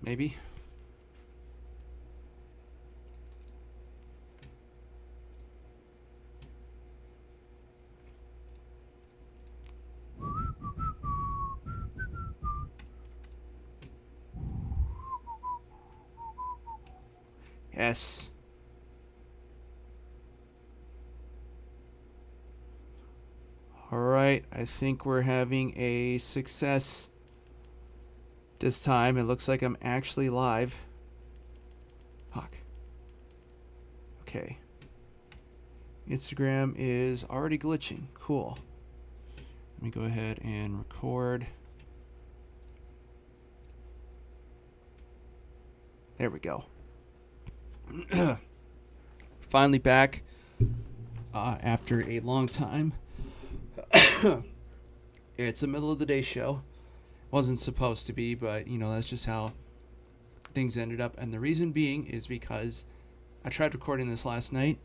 maybe. Yes. Alright, I think we're having a success this time. It looks like I'm actually live. Fuck. Okay. Instagram is already glitching. Cool. Let me go ahead and record. There we go. Finally back after a long time. It's a middle of the day show. Wasn't supposed to be, but that's just how things ended up. And the reason being is because I tried recording this last night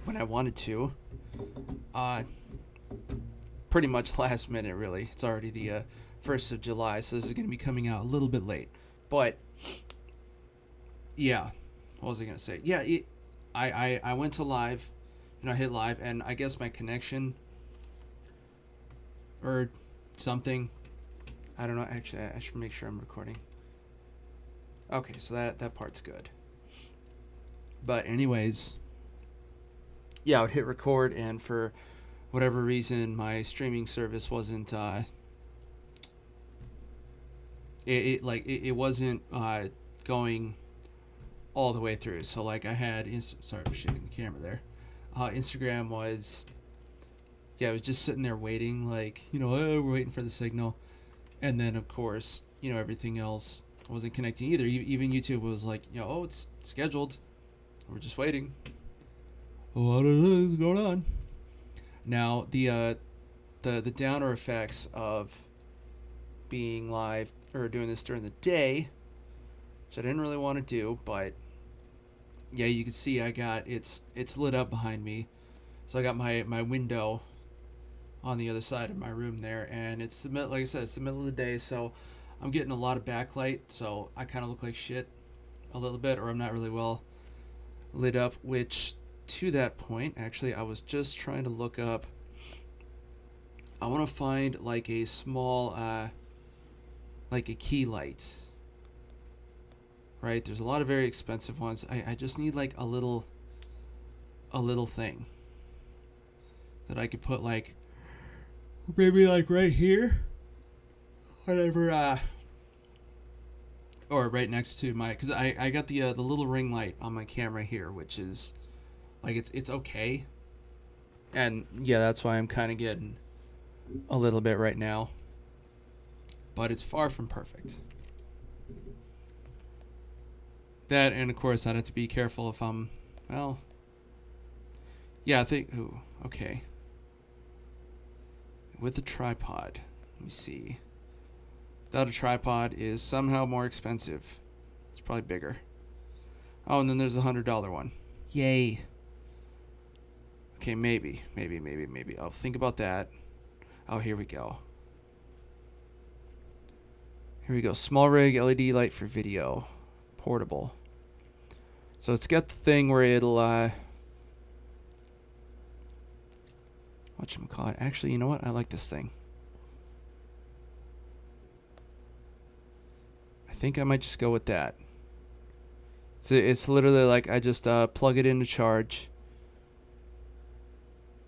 when I wanted to. Pretty much last minute, really. It's already the 1st of July, so this is going to be coming out a little bit late. But yeah, what was I going to say? Yeah, I went to live, I hit live, and I guess my connection or something, I don't know. Actually, I should make sure I'm recording. Okay, so that part's good. But anyways, yeah, I would hit record, and for whatever reason, my streaming service wasn't it wasn't going all the way through. So like I had sorry for shaking the camera there. Instagram was, yeah, I was just sitting there waiting, like, we're waiting for the signal. And then, of course, everything else wasn't connecting either. Even YouTube was like, oh, it's scheduled. We're just waiting. Oh, I don't know what's going on. Now, the downer effects of being live or doing this during the day, which I didn't really want to do, but yeah, you can see I got it's lit up behind me. So I got my window on the other side of my room there, and it's like I said, it's the middle of the day, so I'm getting a lot of backlight, so I kind of look like shit a little bit, or I'm not really well lit up. Which, to that point, actually, I was just trying to look up. I want to find like a small, like a key light. Right? There's a lot of very expensive ones. I just need like a little thing that I could put like maybe like right here, whatever, or right next to my, because I got the little ring light on my camera here, which is like it's okay, and yeah, that's why I'm kind of getting a little bit right now, but it's far from perfect. That, and of course I'd have to be careful if I'm, well, yeah, I think, ooh, okay. With a tripod, let me see. Without a tripod is somehow more expensive. It's probably bigger. Oh, and then there's a $100 one. Yay. Okay, maybe. I'll think about that. Oh, here we go. Small rig LED light for video. Portable. So it's got the thing where it'll whatchamacallit. Actually, you know what? I like this thing. I think I might just go with that. So it's literally like I just plug it in to charge.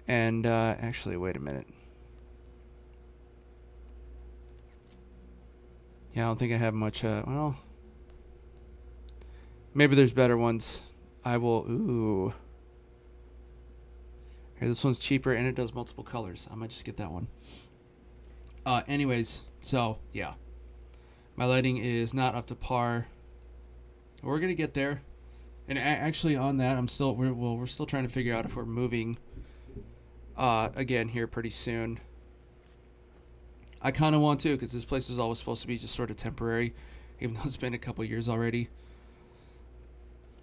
And actually, wait a minute. Yeah, I don't think I have much. Well, maybe there's better ones. I will. Ooh. Here, this one's cheaper and it does multiple colors. I might just get that one. Anyways, so yeah, my lighting is not up to par. We're gonna get there, and actually on that, we're still trying to figure out if we're moving. Again here pretty soon. I kind of want to, because this place was always supposed to be just sort of temporary, even though it's been a couple years already.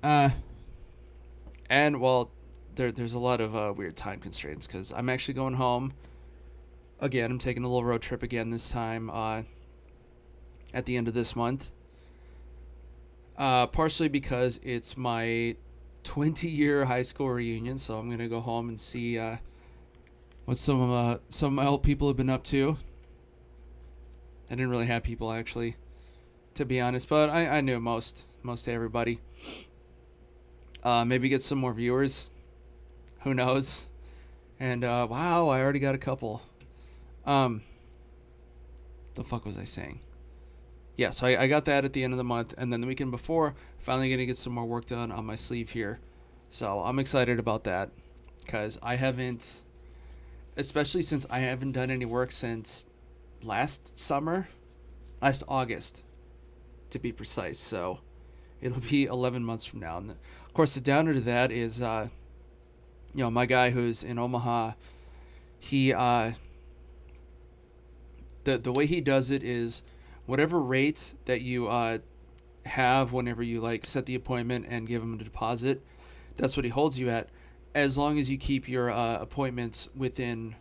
And well, there's a lot of weird time constraints, because I'm actually going home. Again, I'm taking a little road trip again this time at the end of this month. Partially because it's my 20-year high school reunion, so I'm gonna go home and see what some of my old people have been up to. I didn't really have people actually, to be honest, but I knew most everybody. Maybe get some more viewers. Who knows? And wow, I already got a couple. The fuck was I saying? Yeah, so I got that at the end of the month, and then the weekend before, finally gonna get some more work done on my sleeve here. So I'm excited about that, because I haven't, especially since I haven't done any work since last August, to be precise. So it'll be 11 months from now. And of course, the downer to that is, my guy who's in Omaha, he, the way he does it is whatever rate that you have whenever you like set the appointment and give him a deposit, that's what he holds you at, as long as you keep your appointments within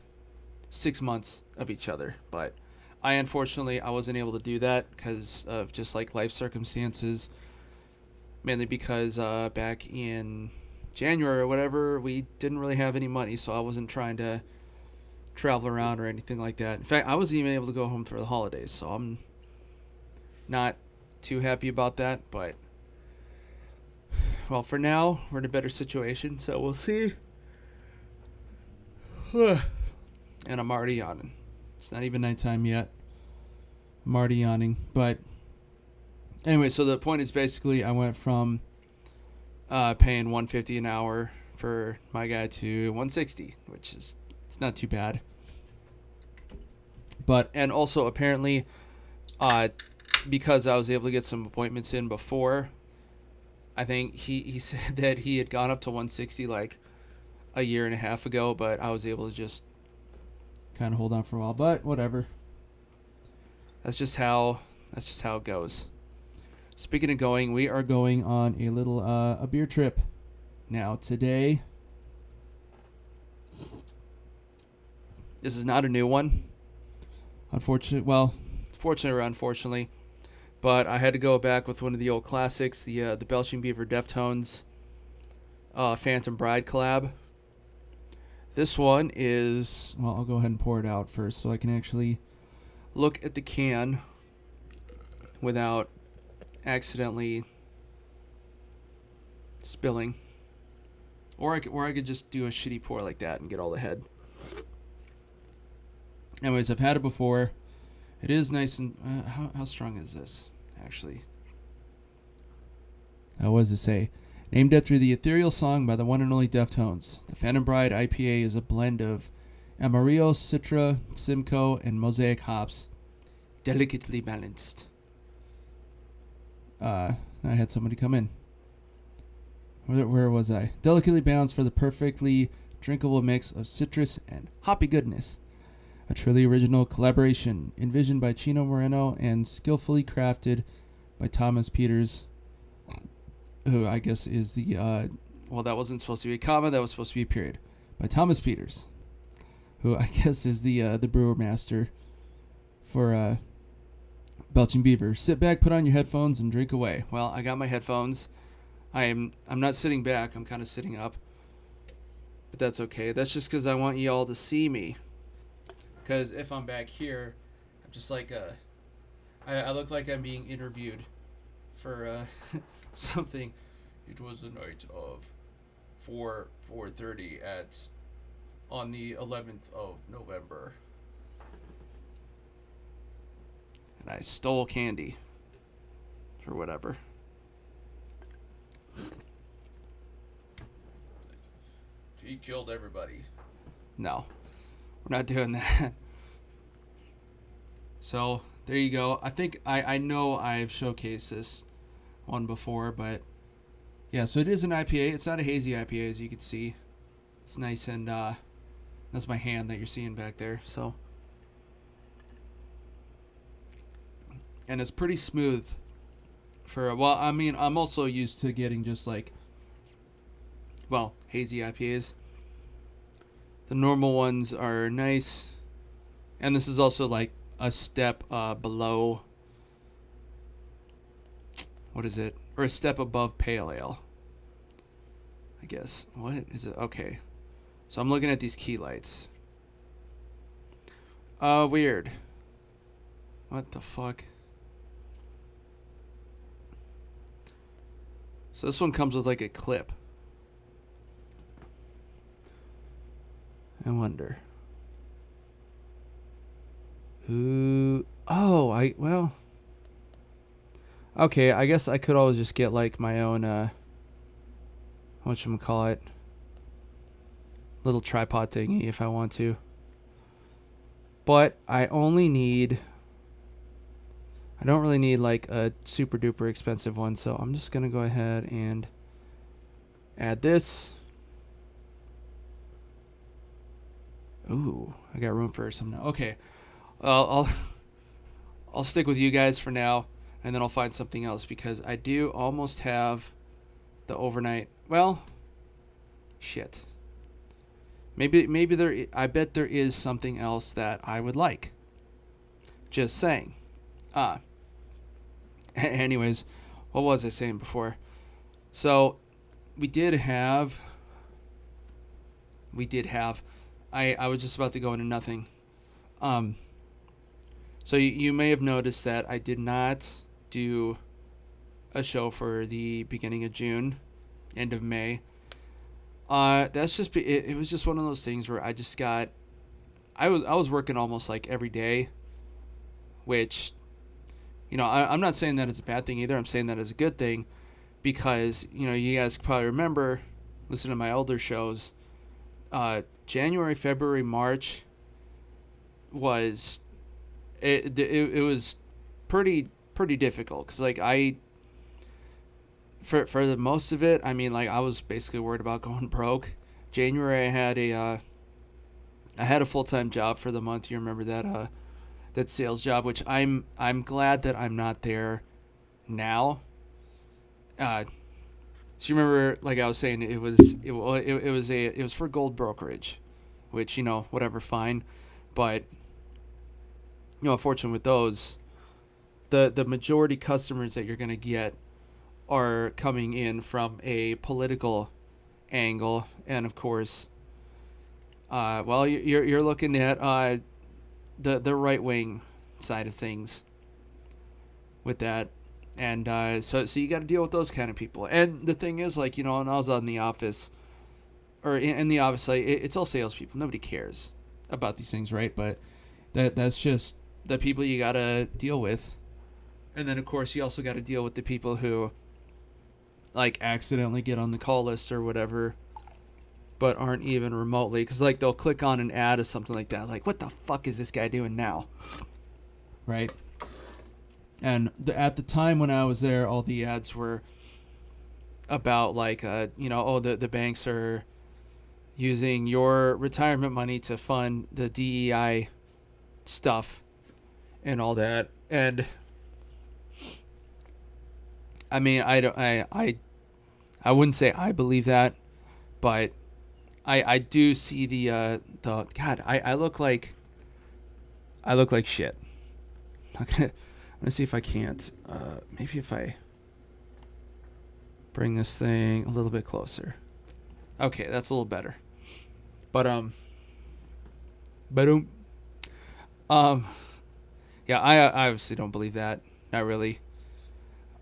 6 months of each other. But I wasn't able to do that because of just like life circumstances, mainly because back in January or whatever, we didn't really have any money, so I wasn't trying to travel around or anything like that. In fact, I wasn't even able to go home for the holidays, so I'm not too happy about that. But well, for now we're in a better situation, so we'll see. And I'm already yawning. It's not even nighttime yet. I'm already yawning. But anyway, so the point is basically I went from paying $150 an hour for my guy to $160, which is, it's not too bad. But, and also apparently, because I was able to get some appointments in before, I think he said that he had gone up to 160 like a year and a half ago, but I was able to just kind of hold on for a while. But whatever. That's just how it goes. Speaking of going, we are going on a little a beer trip now today. This is not a new one. Fortunately or unfortunately, but I had to go back with one of the old classics, the Belching Beaver Deftones Phantom Bride collab. This one is, well, I'll go ahead and pour it out first so I can actually look at the can without accidentally spilling. Or I could just do a shitty pour like that and get all the head. Anyways, I've had it before. It is nice and... how strong is this, actually? What does it say? Named after the ethereal song by the one and only Deftones, the Phantom Bride IPA is a blend of Amarillo, Citra, Simcoe, and Mosaic hops. Delicately balanced. I had somebody come in. Where was I? Delicately balanced for the perfectly drinkable mix of citrus and hoppy goodness. A truly original collaboration envisioned by Chino Moreno and skillfully crafted by Thomas Peters, who I guess is the... well, that wasn't supposed to be a comma, that was supposed to be a period. By Thomas Peters, who I guess is the brewer master for Belching Beaver. Sit back, put on your headphones, and drink away. Well, I got my headphones. I'm not sitting back, I'm kind of sitting up. But that's okay. That's just because I want you all to see me. Because if I'm back here, I'm just like I look like I'm being interviewed for something. It was the night of 4:30 on the 11th of November, and I stole candy or whatever. He killed everybody. No, we're not doing that. So there you go. I think I know I've showcased this one before, but yeah, so it is an IPA. It's not a hazy IPA, as you can see. It's nice, and that's my hand that you're seeing back there. So, and it's pretty smooth for, well, I mean, I'm also used to getting just like, well, hazy IPAs. The normal ones are nice, and this is also like a step below what is it? Or a step above pale ale, I guess. What is it? Okay. So I'm looking at these key lights. Weird. What the fuck? So this one comes with like a clip. I wonder. Who? Oh, well. Okay, I guess I could always just get like my own, whatchamacallit, little tripod thingy if I want to. But I don't really need like a super duper expensive one, so I'm just going to go ahead and add this. Ooh, I got room for some now. Okay. I'll stick with you guys for now, and then I'll find something else because I do almost have the overnight. Well, shit. Maybe there. I bet there is something else that I would like. Just saying. Anyways, what was I saying before? So, we did have. I was just about to go into nothing. So you may have noticed that I did not do a show for the beginning of June, end of May. That's just it was just one of those things where I was working almost like every day, which, I'm not saying that as a bad thing either. I'm saying that as a good thing, because you guys probably remember, listen to my older shows. January, February, March was it was pretty difficult because like for the most of it, I mean, like I was basically worried about going broke. January I had a full-time job for the month. You remember that sales job, which I'm glad that I'm not there now. So you remember, like I was saying, it was for gold brokerage, which whatever, fine, but unfortunately with those, the majority customers that you're gonna get are coming in from a political angle, and of course, well, you're looking at the right wing side of things with that. And so you got to deal with those kind of people. And the thing is, like, when I was in the office, or in the office, like, it's all salespeople. Nobody cares about these things, right? But that's just the people you got to deal with. And then, of course, you also got to deal with the people who, like, accidentally get on the call list or whatever, but aren't even remotely. Because, like, they'll click on an ad or something like that. Like, what the fuck is this guy doing now? Right? And at the time when I was there, all the ads were about like, the banks are using your retirement money to fund the DEI stuff and all that. And I mean, I wouldn't say I believe that, but I do see the God, I look like shit. I'm gonna see if I can't. Maybe if I bring this thing a little bit closer. Okay, that's a little better. But yeah, I obviously don't believe that. Not really.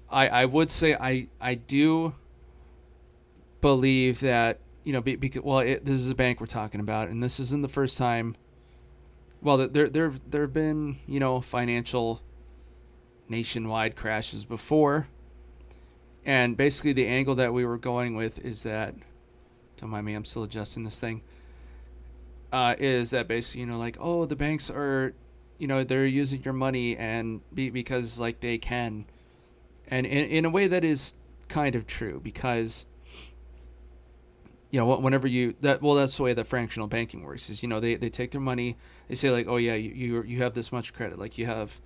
I would say I do believe that, because this is a bank we're talking about, and this isn't the first time. Well, there have been financial nationwide crashes before, and basically the angle that we were going with is that, don't mind me, I'm still adjusting this thing, is that basically the banks are they're using your money and because like they can, and in a way that is kind of true, because whenever that's the way that fractional banking works, is they take their money, they say like, oh yeah, you have this much credit, like you have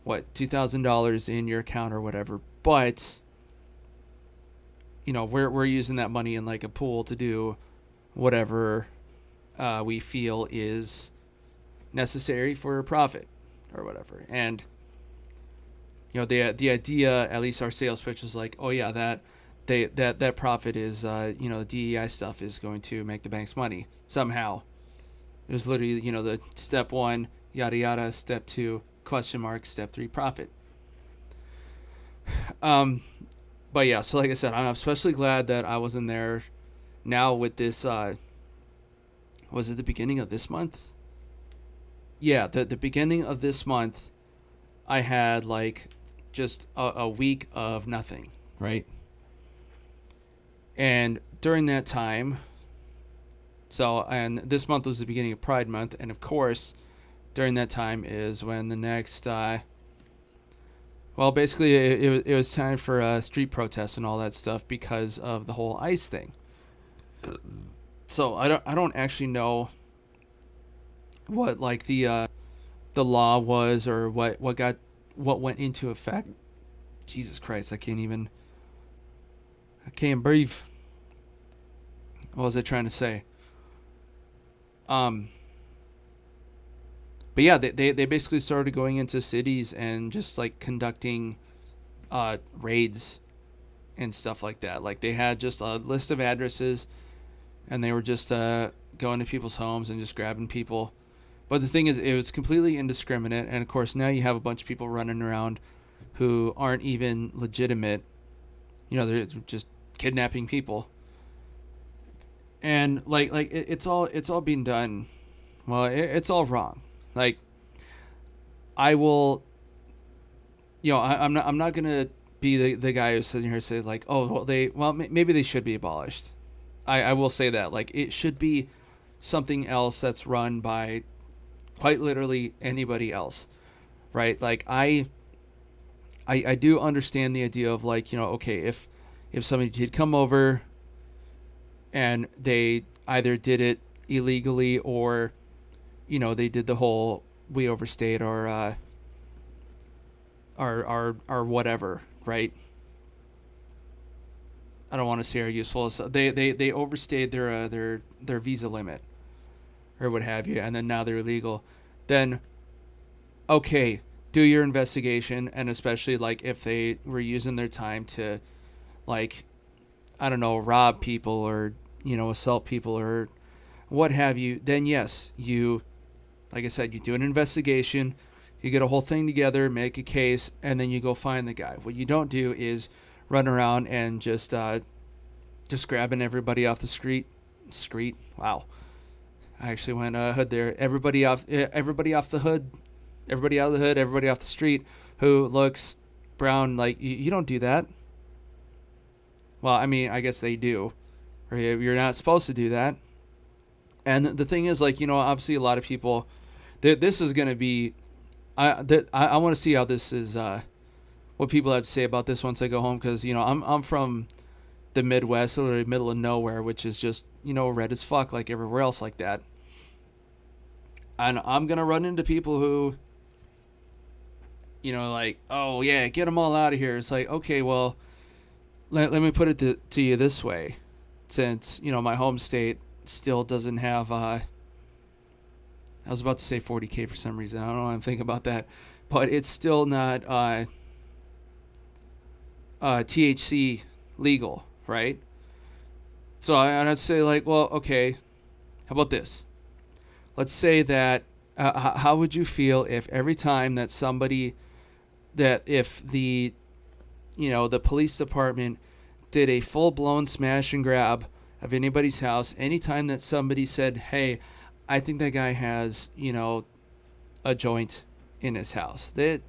$2,000 in your account or whatever, but we're using that money in like a pool to do whatever we feel is necessary for a profit or whatever. And the idea, at least our sales pitch was like, oh yeah, that profit is the DEI stuff is going to make the banks money somehow. It was literally, the step 1, yada yada, step 2, question mark, step 3, profit. But yeah, so like I said, I'm especially glad that I wasn't there now with this. Was it the beginning of this month? Yeah, the beginning of this month, I had like just a week of nothing, right? And during that time, and this month was the beginning of Pride Month, and of course, during that time is when the next, basically it was time for street protests and all that stuff because of the whole ICE thing. So I don't actually know what like the law was or what went into effect. Jesus Christ, I can't breathe. What was I trying to say? But yeah, they basically started going into cities and just like conducting raids and stuff like that. Like they had just a list of addresses and they were just going to people's homes and just grabbing people. But the thing is, it was completely indiscriminate, and of course now you have a bunch of people running around who aren't even legitimate. They're just kidnapping people. And like it's all being done. Well, it's all wrong. Like I will, I'm not gonna be the guy who's sitting here saying like, oh maybe they should be abolished. I will say that like it should be something else that's run by quite literally anybody else, right? Like I do understand the idea of like, okay, if somebody did come over and they either did it illegally or they did the whole we overstayed or whatever, right? I don't want to say are useful. So they overstayed their visa limit or what have you, and then now they're illegal. Then okay, do your investigation, and especially like if they were using their time to like, I don't know, rob people or assault people or what have you, then yes, you, like I said, you do an investigation, you get a whole thing together, make a case, and then you go find the guy. What you don't do is run around and just grabbing everybody off the street. Wow, I actually went hood there. Everybody off the hood, everybody out of the hood, everybody off the street who looks brown. Like you don't do that. Well, I mean, I guess they do. Or you're not supposed to do that. And the thing is, like, obviously a lot of people, this is going to be, I want to see how this is, what people have to say about this once I go home. Because, I'm from the Midwest, literally middle of nowhere, which is just, red as fuck like everywhere else like that. And I'm going to run into people who, like, oh, yeah, get them all out of here. It's like, okay, well, let me put it to you this way. Since, my home state still doesn't have, I was about to say 40K for some reason. I don't know why I'm thinking about that. But it's still not THC legal, right? So I'd say, like, well, okay, how about this? Let's say that, how would you feel if every time that if the police department did a full-blown smash and grab of anybody's house, anytime that somebody said, hey, I think that guy has, a joint in his house, there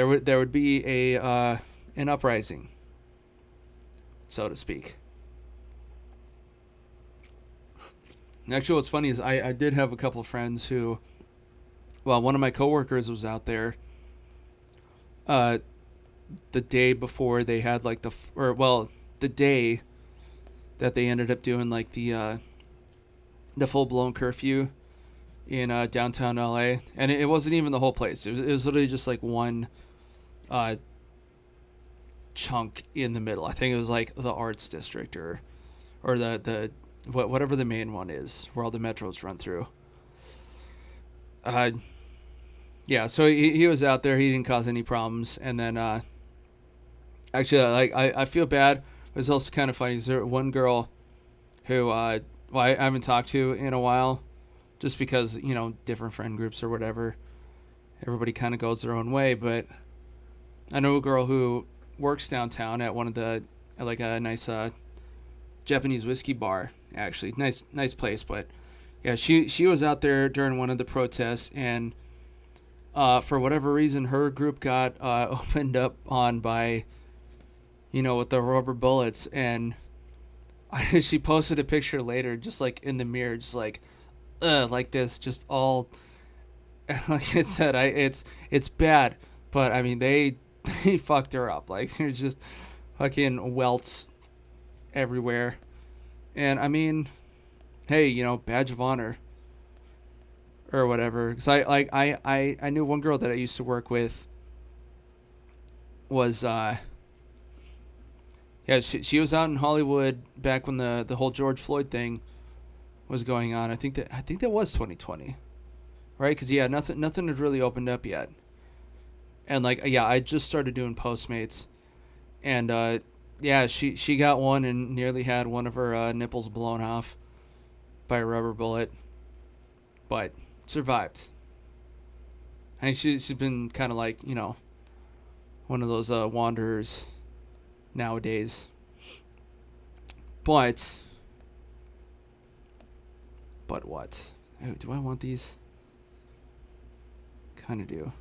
would be an uprising, so to speak. And actually, what's funny is I did have a couple of friends who, one of my coworkers was out there the day before they had like the day that they ended up doing like the full-blown curfew in downtown LA, and it wasn't even the whole place. It was literally just like one chunk in the middle. I think it was like the arts district or the whatever the main one is where all the metros run through. yeah, so he was out there. He didn't cause any problems. And then actually, like I feel bad. It was also kind of funny. There one girl who I haven't talked to in a while, just because different friend groups or whatever. Everybody kind of goes their own way, but I know a girl who works downtown at one of the like a nice Japanese whiskey bar. Actually, nice place, but yeah, she was out there during one of the protests, and for whatever reason, her group got opened up on by, with the rubber bullets, and she posted a picture later, just like in the mirror, just like this, just all. Like I said, it's bad, but I mean they fucked her up. Like there's just fucking welts everywhere, and I mean, hey, badge of honor or whatever. Because I knew one girl that I used to work with was she was out in Hollywood back when the whole George Floyd thing was going on. I think that was 2020, right? Because nothing had really opened up yet, and I just started doing Postmates, and she got one and nearly had one of her nipples blown off by a rubber bullet, but survived. I think she's been kind of like one of those wanderers nowadays. But what? Oh, do I want these? Kind of do.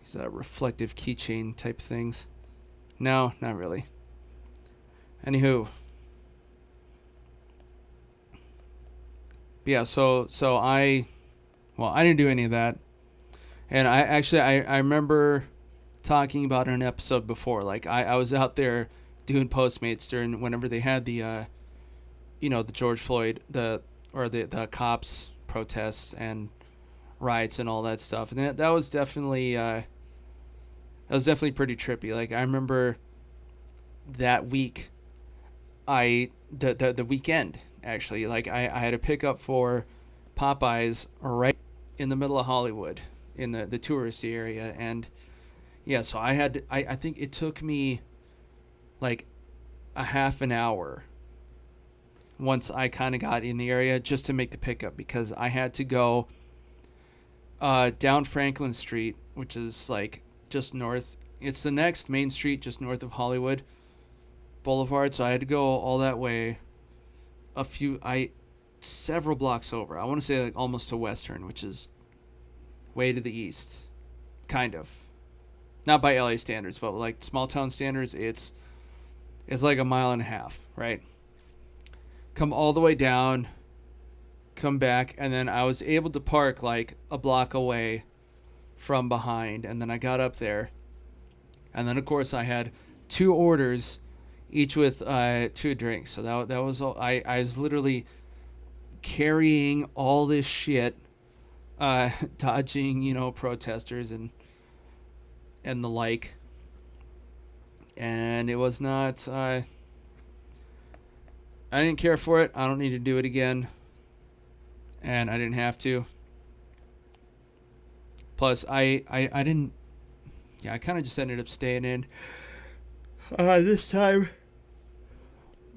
These reflective keychain type things. No, not really. Anywho. Yeah, so I didn't do any of that. And I remember talking about it in an episode before. Like I was out there doing Postmates during whenever they had the the George Floyd the cops protests and riots and all that stuff. And that was definitely pretty trippy. Like I remember that week the weekend actually, like I had a pickup for Popeyes right in the middle of Hollywood in the touristy area, and yeah, so I think it took me like a half an hour once I kind of got in the area just to make the pickup, because I had to go down Franklin Street, which is like just north. It's the next main street just north of Hollywood Boulevard, so I had to go all that way several blocks over. I want to say like almost to Western, which is way to the east, kind of. Not by LA standards, but like small town standards, it's like a mile and a half, right? Come all the way down, come back, and then I was able to park like a block away from behind, and then I got up there, and then of course I had 2 orders, each with 2 drinks. So that was all. I was literally carrying all this shit, dodging protesters and the like, and it was not. I didn't care for it. I don't need to do it again, and I didn't have to. Plus, I didn't. Yeah, I kind of just ended up staying in. This time,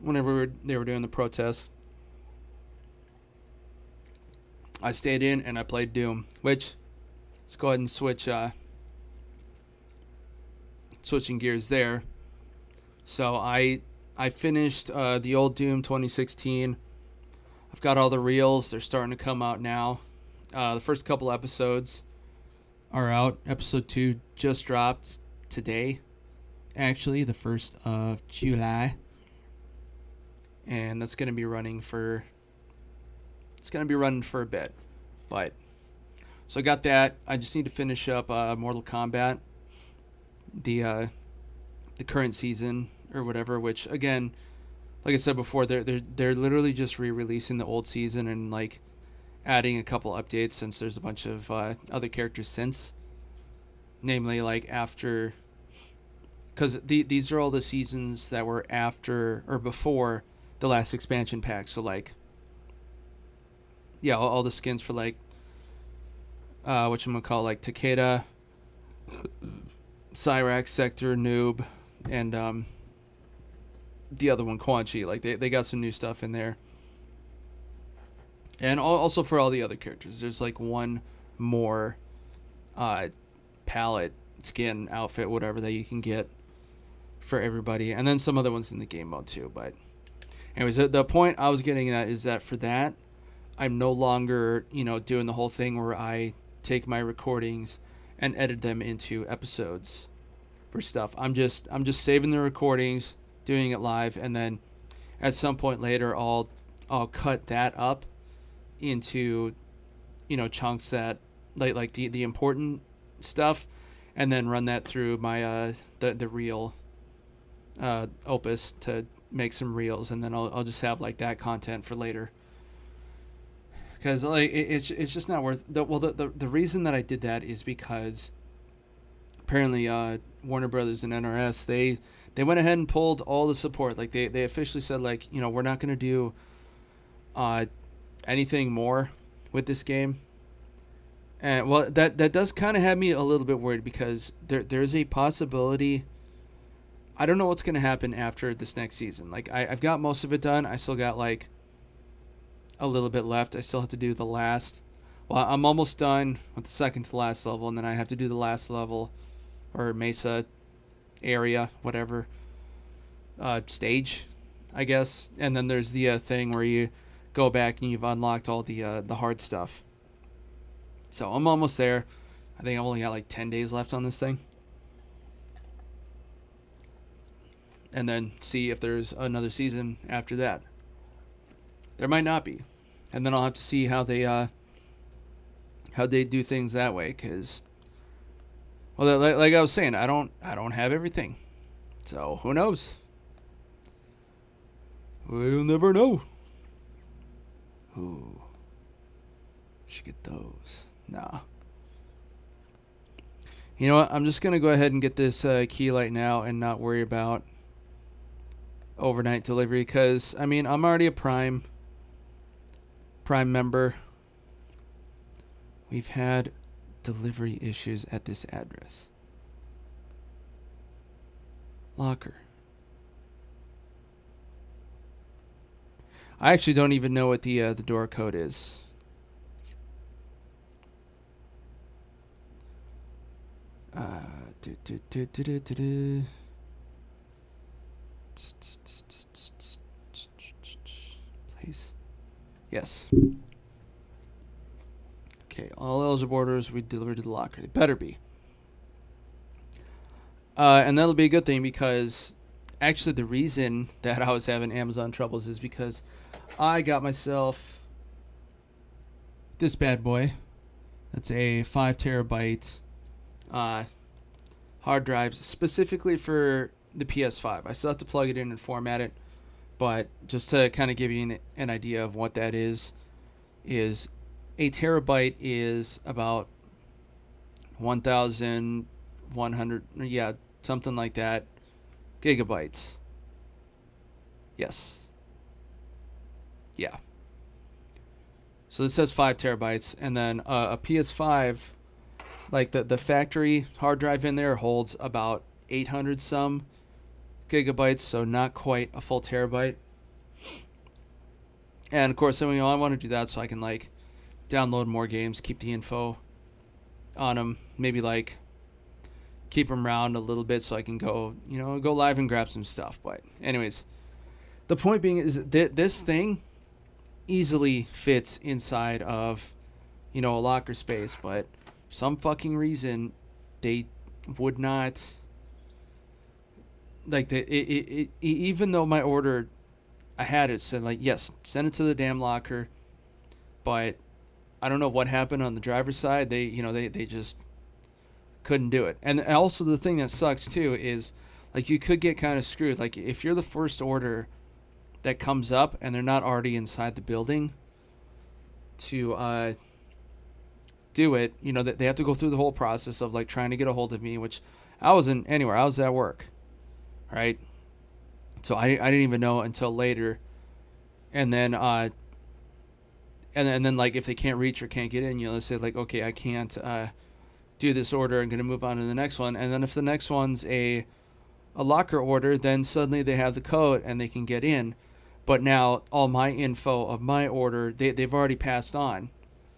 whenever they were doing the protests, I stayed in and I played Doom. Which, let's go ahead and switching gears there. So I finished the old Doom 2016. I've got all the reels. They're starting to come out now. The first couple episodes are out. Episode 2 just dropped today. Actually, the 1st of July. And that's going to be running for... It's going to be running for a bit. But... So I got that. I just need to finish up Mortal Kombat. The current season or whatever, which again, like I said before, they're literally just re-releasing the old season and like adding a couple updates, since there's a bunch of other characters since, namely like after, because these are all the seasons that were after or before the last expansion pack. So like, yeah, all the skins for like whatchamacallit, like Takeda, Cyrax, Sector, Noob, and the other one, Quan Chi. Like they got some new stuff in there. And also for all the other characters, there's like one more palette, skin, outfit, whatever that you can get for everybody. And then some other ones in the game mode too. But anyways, the point I was getting at is that for that, I'm no longer, doing the whole thing where I take my recordings and edit them into episodes for stuff. I'm just saving the recordings, doing it live, and then at some point later I'll cut that up into chunks that like the important stuff, and then run that through my the reel opus to make some reels, and then I'll just have like that content for later. Because like it's just not worth the reason that I did that is because apparently Warner Brothers and NRS they went ahead and pulled all the support. Like they officially said, like, we're not going to do anything more with this game. And well, that does kind of have me a little bit worried, because there's a possibility. I don't know what's going to happen after this next season. Like I've got most of it done. I still got like a little bit left. I still have to do the last. Well, I'm almost done with the second to last level, and then I have to do the last level, or Mesa area, whatever stage, I guess. And then there's the thing where you go back and you've unlocked all the hard stuff. So I'm almost there. I think I've only got like 10 days left on this thing. And then see if there's another season after that. There might not be. And then I'll have to see how they do things that way, cuz well, like I was saying, I don't have everything. So, who knows? We'll never know. Ooh. Should get those. Nah. You know what? I'm just going to go ahead and get this key light now and not worry about overnight delivery, because, I mean, I'm already a Prime member. We've had delivery issues at this address. Locker. I actually don't even know what the door code is. Please. Yes. Okay, all eligible orders we deliver to the locker. They better be. And that'll be a good thing, because actually the reason that I was having Amazon troubles is because I got myself this bad boy. That's a 5 terabyte hard drive specifically for the PS5. I still have to plug it in and format it, but just to kind of give you an idea of what that is a terabyte is about 1,100, something like that, gigabytes. Yes. Yeah. So this says 5 terabytes, and then a PS5, like the factory hard drive in there holds about 800 some gigabytes, so not quite a full terabyte. And of course, I want to do that so I can like download more games, keep the info on them, maybe like keep them around a little bit so I can go live and grab some stuff. But anyways, the point being is that this thing easily fits inside of a locker space, but for some fucking reason they would not, like, even though my order, I had it said like, yes, send it to the damn locker, but I don't know what happened on the driver's side. They just couldn't do it. And also the thing that sucks too is, like, you could get kind of screwed. Like, if you're the first order that comes up and they're not already inside the building to do it, that they have to go through the whole process of like trying to get a hold of me, which I wasn't anywhere. I was at work, right? So I didn't even know until later. And then and then like if they can't reach or can't get in, you'll say like, okay, I can't do this order. I'm gonna move on to the next one. And then if the next one's a locker order, then suddenly they have the code and they can get in. But now all my info of my order, they've already passed on,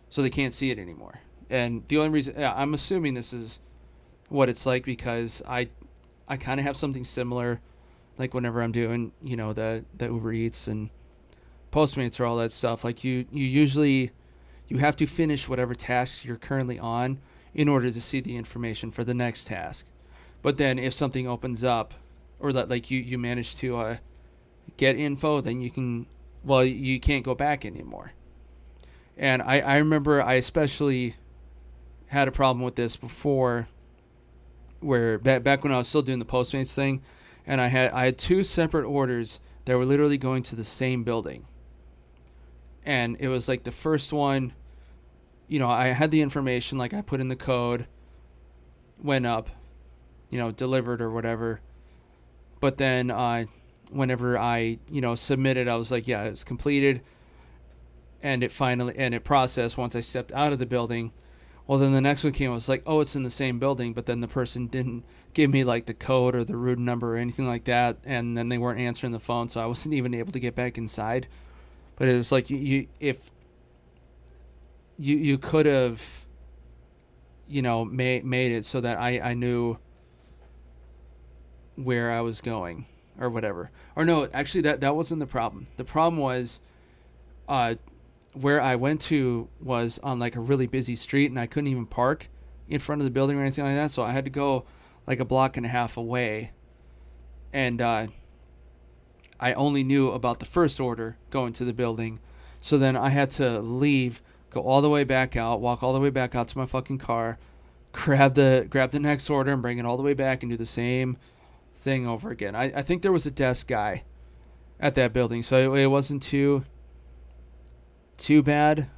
so they can't see it anymore. And the only reason, I'm assuming this is what it's like because I kind of have something similar, like whenever I'm doing, the Uber Eats and Postmates or all that stuff. Like you usually, you have to finish whatever tasks you're currently on in order to see the information for the next task. But then if something opens up, or that like you manage to get info, then you can't go back anymore. And I remember I especially had a problem with this before, where back when I was still doing the Postmates thing, and I had two separate orders that were literally going to the same building. And it was like the first one, I had the information, like I put in the code, went up, delivered or whatever. But then whenever I, submitted, I was like, yeah, it's completed. And it processed once I stepped out of the building. Well, then the next one came, I was like, oh, it's in the same building. But then the person didn't give me like the code or the route number or anything like that. And then they weren't answering the phone. So I wasn't even able to get back inside. But it's like if you could have, made it so that I knew where I was going or whatever. Or no, actually that wasn't the problem. The problem was where I went to was on like a really busy street, and I couldn't even park in front of the building or anything like that. So I had to go like a block and a half away. And I only knew about the first order going to the building. So then I had to leave, go all the way back out, walk all the way back out to my fucking car, grab the next order and bring it all the way back and do the same thing over again. I think there was a desk guy at that building, so it wasn't too bad,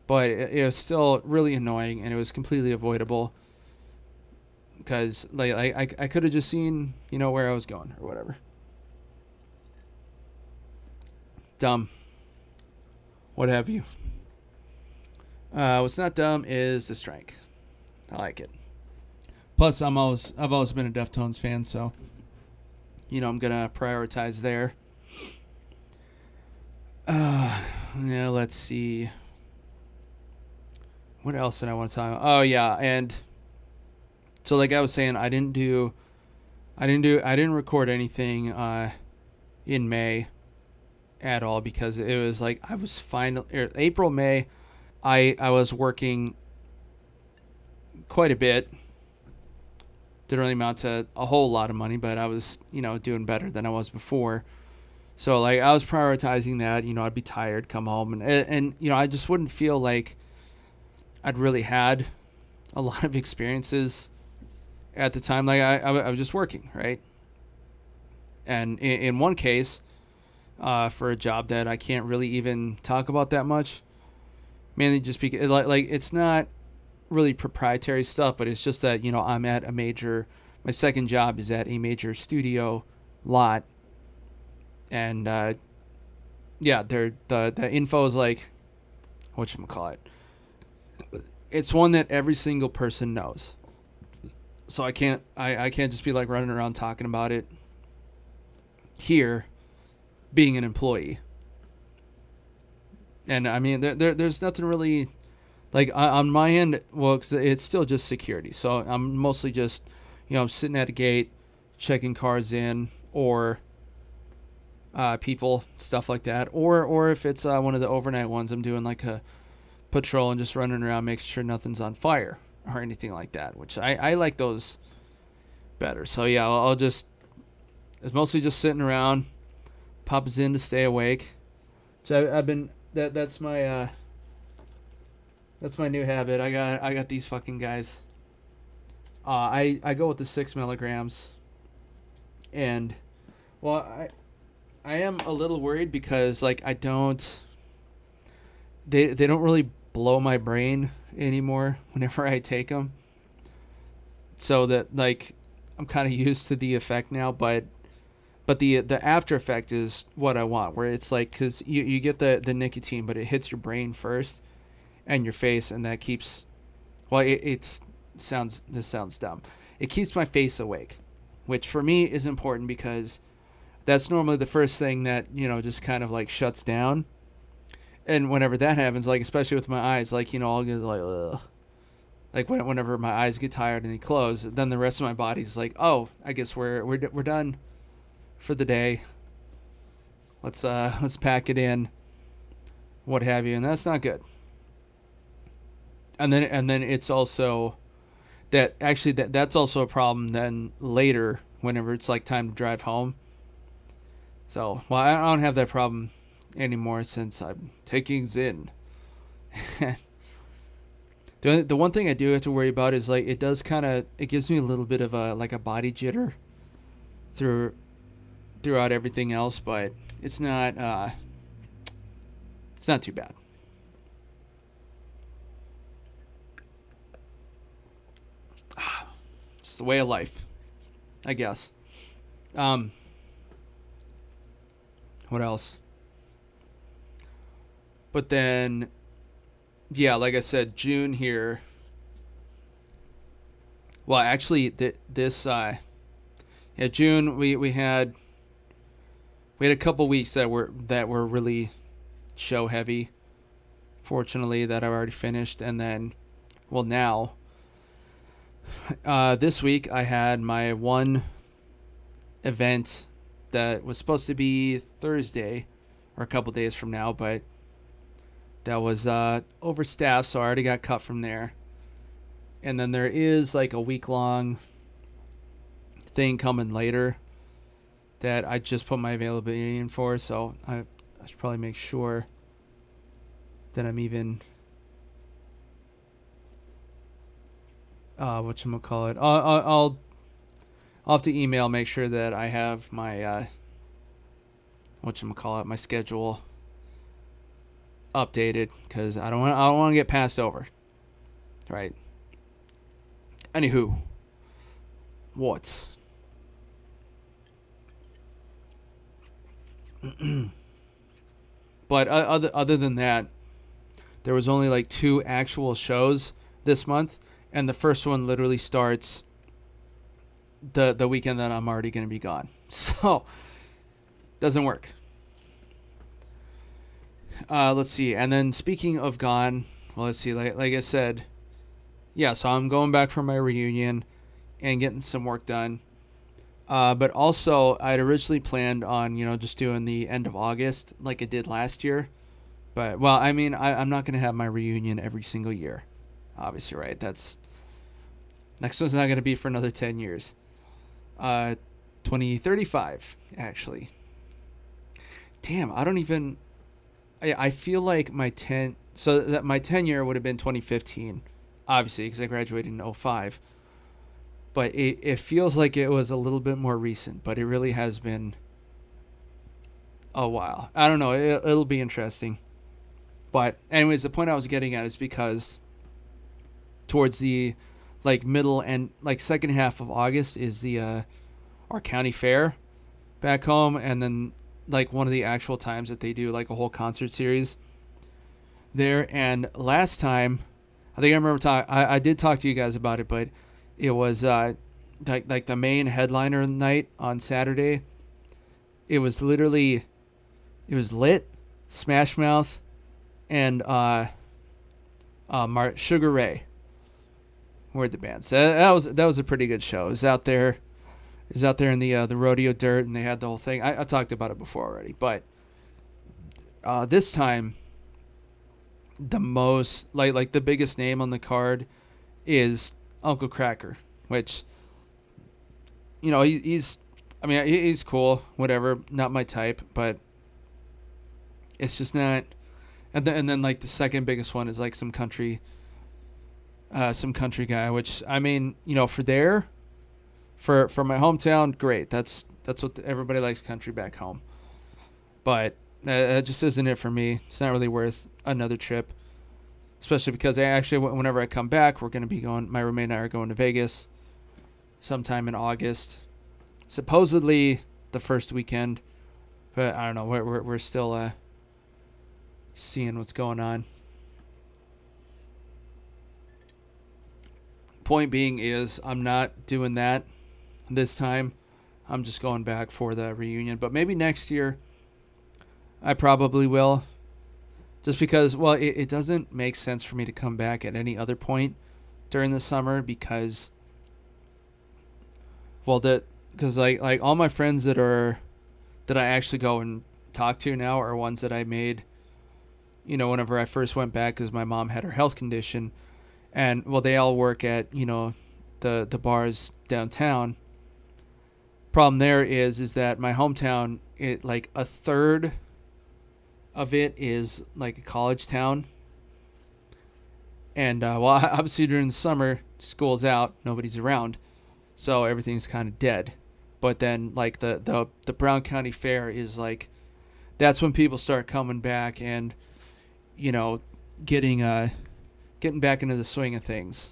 but it was still really annoying, and it was completely avoidable because like I could have just seen where I was going or whatever. Dumb. What have you? What's not dumb is the strike. I like it. Plus, I've always been a Deftones fan, so I'm gonna prioritize there. Yeah, let's see. What else did I want to talk about? Oh yeah, and so like I was saying, I didn't record anything in May at all because it was like I was April, May, I was working quite a bit. Didn't really amount to a whole lot of money, but I was, doing better than I was before. So like I was prioritizing that, I'd be tired, come home and I just wouldn't feel like I'd really had a lot of experiences at the time. Like I was just working, right? And in one case, for a job that I can't really even talk about that much, mainly just because like it's not really proprietary stuff, but it's just that I'm at my second job is at a major studio lot, and the info is like, whatchamacallit, it's one that every single person knows, so I can't just be like running around talking about it here being an employee. And I mean there's nothing really like on my end, well, 'cause it's still just security. So I'm mostly just, sitting at a gate, checking cars in, or people, stuff like that. Or if it's one of the overnight ones, I'm doing like a patrol and just running around making sure nothing's on fire or anything like that, which I like those better. So yeah, it's mostly just sitting around, pops in to stay awake. So I've been, that's my new habit. I got these fucking guys. I go with the 6 milligrams, and well, I am a little worried because like they don't really blow my brain anymore whenever I take them. So that like I'm kind of used to the effect now, but but the after effect is what I want, where it's like, because you get the nicotine, but it hits your brain first and your face, and that keeps, well, this sounds dumb. It keeps my face awake, which for me is important because that's normally the first thing that, just kind of like shuts down. And whenever that happens, like, especially with my eyes, like, I'll get like, ugh. Like whenever my eyes get tired and they close, then the rest of my body's like, oh, I guess we're done for the day. Let's pack it in, what have you, and that's not good. And then it's also that's also a problem then later whenever it's like time to drive home. So, well, I don't have that problem anymore since I'm taking Zyn. The one thing I do have to worry about is like it gives me a little bit of a body jitter throughout everything else, but it's not too bad. It's the way of life, I guess. What else? But then, yeah, like I said, June here. Well, actually, June we had a couple weeks that were really show heavy. Fortunately, that I've already finished, and then, well, now, this week I had my one event that was supposed to be Thursday, or a couple days from now, but that was overstaffed, so I already got cut from there. And then there is like a week-long thing coming later that I just put my availability in for, so I should probably make sure that I'm even whatchamacallit. I'll have to email, make sure that I have my my schedule updated, because I don't want to get passed over. Right. Anywho, what? But other than that, there was only like 2 actual shows this month, and the first one literally starts the weekend that I'm already going to be gone. So, doesn't work. Let's see. And then speaking of gone, well, let's see. Like I said, yeah, so I'm going back for my reunion and getting some work done. But also, I'd originally planned on, just doing the end of August like I did last year. But, well, I mean, I'm not going to have my reunion every single year. Obviously, right? Next one's not going to be for another 10 years. 2035, actually. Damn, I feel like my 10 year would have been 2015, obviously, because I graduated in 2005. But it feels like it was a little bit more recent, but it really has been a while. I don't know. It'll be interesting. But anyways, the point I was getting at is because towards the middle and second half of August is the our county fair back home, and then one of the actual times that they do a whole concert series there. And last time, I think I remember I did talk to you guys about it, but it was the main headliner night on Saturday. It was lit, Smash Mouth, and Sugar Ray were the bands. That was a pretty good show. It was out there in the rodeo dirt, and they had the whole thing. I talked about it before already, but this time the most the biggest name on the card is Uncle Cracker, which he's cool, whatever, not my type, but it's just not. And then the second biggest one is some country guy, which for my hometown, great. That's what everybody likes, country back home. But that just isn't it for me. It's not really worth another trip, especially because whenever I come back, we're going to be going. My roommate and I are going to Vegas sometime in August. Supposedly the first weekend, but I don't know. We're still seeing what's going on. Point being is I'm not doing that this time. I'm just going back for the reunion, but maybe next year I probably will. Just because, well, it doesn't make sense for me to come back at any other point during the summer because, well, because like all my friends that I actually go and talk to now are ones that I made, whenever I first went back because my mom had her health condition, and well, they all work at the bars downtown. Problem there is that my hometown, it like a third of it is like a college town, and well, obviously during the summer, school's out, nobody's around, so everything's kind of dead. But then like the Brown County Fair is like, that's when people start coming back and getting back into the swing of things,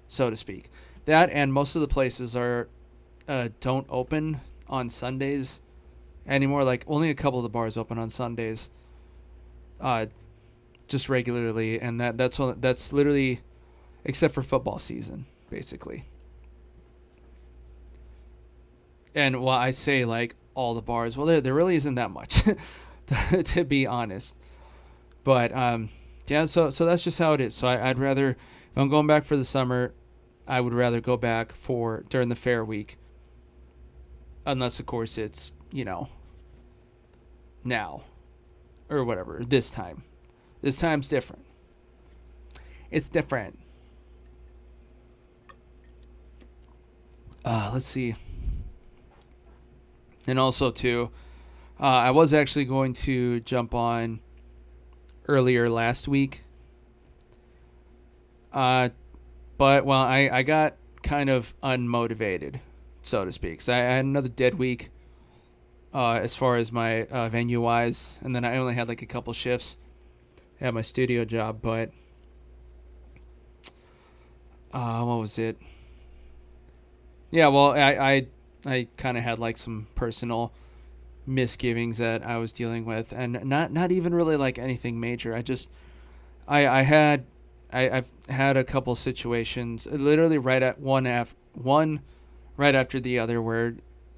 so to speak. That, and most of the places are don't open on Sundays anymore. Like only a couple of the bars open on Sundays, just regularly, and that's literally except for football season, basically. And while I say like all the bars, well, there really isn't that much, to be honest. But yeah, so that's just how it is. So I'd rather, if I'm going back for the summer, I would rather go back for during the fair week. Unless, of course, it's, now. Or whatever. This time. This time's different. It's different. Let's see. And also, too, I was actually going to jump on earlier last week. But, well, I got kind of unmotivated, so to speak. So I had another dead week as far as my venue-wise. And then I only had like a couple shifts at my studio job. But what was it? Yeah, well, I kind of had like some personal misgivings that I was dealing with. And not even really like anything major. I've had a couple situations, literally right at one right after the other, where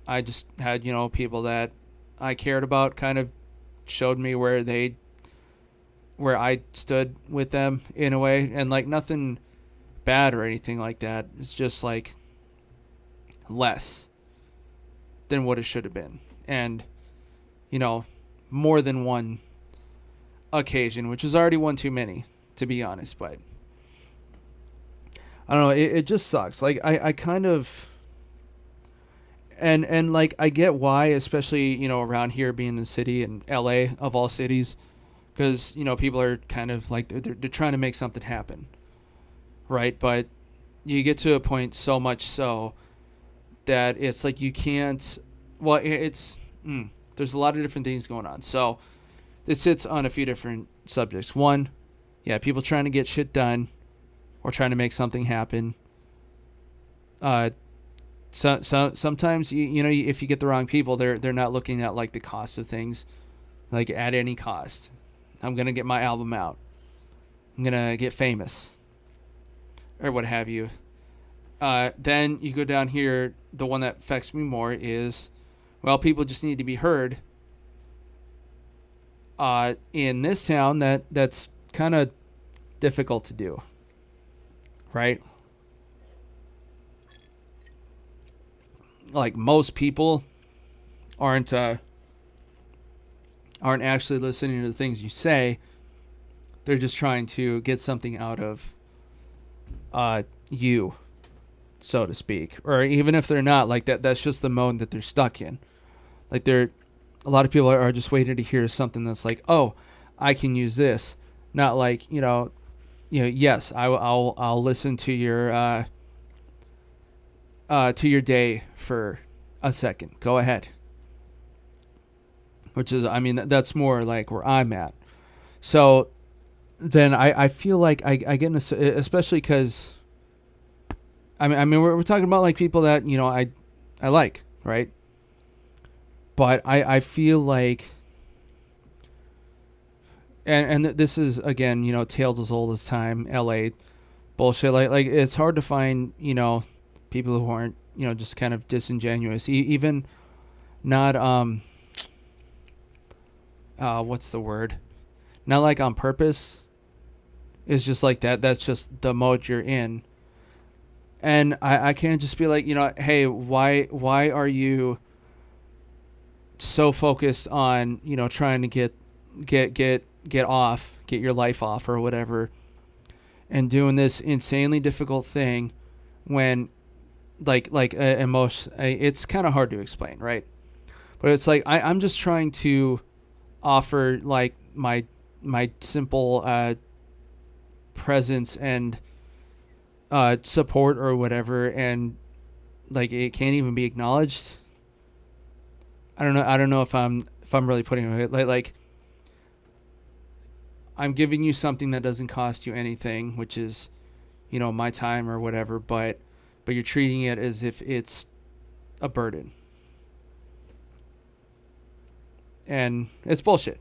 I just had, people that I cared about kind of showed me where I stood with them in a way, and like nothing bad or anything like that. It's just like less than what it should have been. And, more than one occasion, which is already one too many, to be honest. But I don't know, it just sucks. Like I kind of, and like I get why, especially around here being the city and LA of all cities, because people are kind of like they're trying to make something happen, right? But you get to a point so much so that it's like you can't. Well, there's a lot of different things going on. So this hits on a few different subjects. One, yeah, people trying to get shit done or trying to make something happen. So sometimes if you get the wrong people, they're not looking at like the cost of things, like at any cost. I'm gonna get my album out. I'm gonna get famous, or what have you. Then you go down here. The one that affects me more is, well, people just need to be heard. In this town, that's kind of difficult to do, right? Like most people aren't actually listening to the things you say. They're just trying to get something out of you, so to speak. Or even if they're not, like that's just the mode that they're stuck in. Like a lot of people are just waiting to hear something that's like, oh, I can use this. Not like, yes, I'll listen to your day for a second. Go ahead. Which is, that's more like where I'm at. So then I feel like I get in especially because we're talking about like people that I like, right? But I feel like, and this is again, tales as old as time, LA bullshit. Like it's hard to find, people who aren't, just kind of disingenuous, even not what's the word? Not like on purpose. It's just like that. That's just the mode you're in. And I can't just be like, hey, why are you so focused on, trying to get your life off or whatever, and doing this insanely difficult thing when emotion, it's kind of hard to explain, right? But it's like I'm just trying to offer like my simple presence and support or whatever, and like it can't even be acknowledged. I don't know if I'm really putting it like I'm giving you something that doesn't cost you anything, which is, my time or whatever, but you're treating it as if it's a burden. And it's bullshit.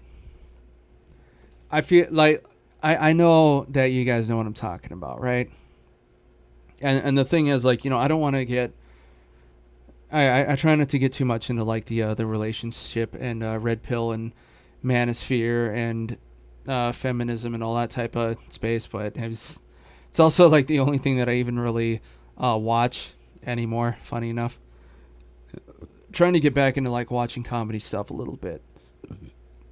I feel like I know that you guys know what I'm talking about, right? And the thing is, like, I don't want to get I try not to get too much into like the relationship and red pill and manosphere and feminism and all that type of space, but it's also like the only thing that I even really watch anymore, funny enough. Trying to get back into like watching comedy stuff a little bit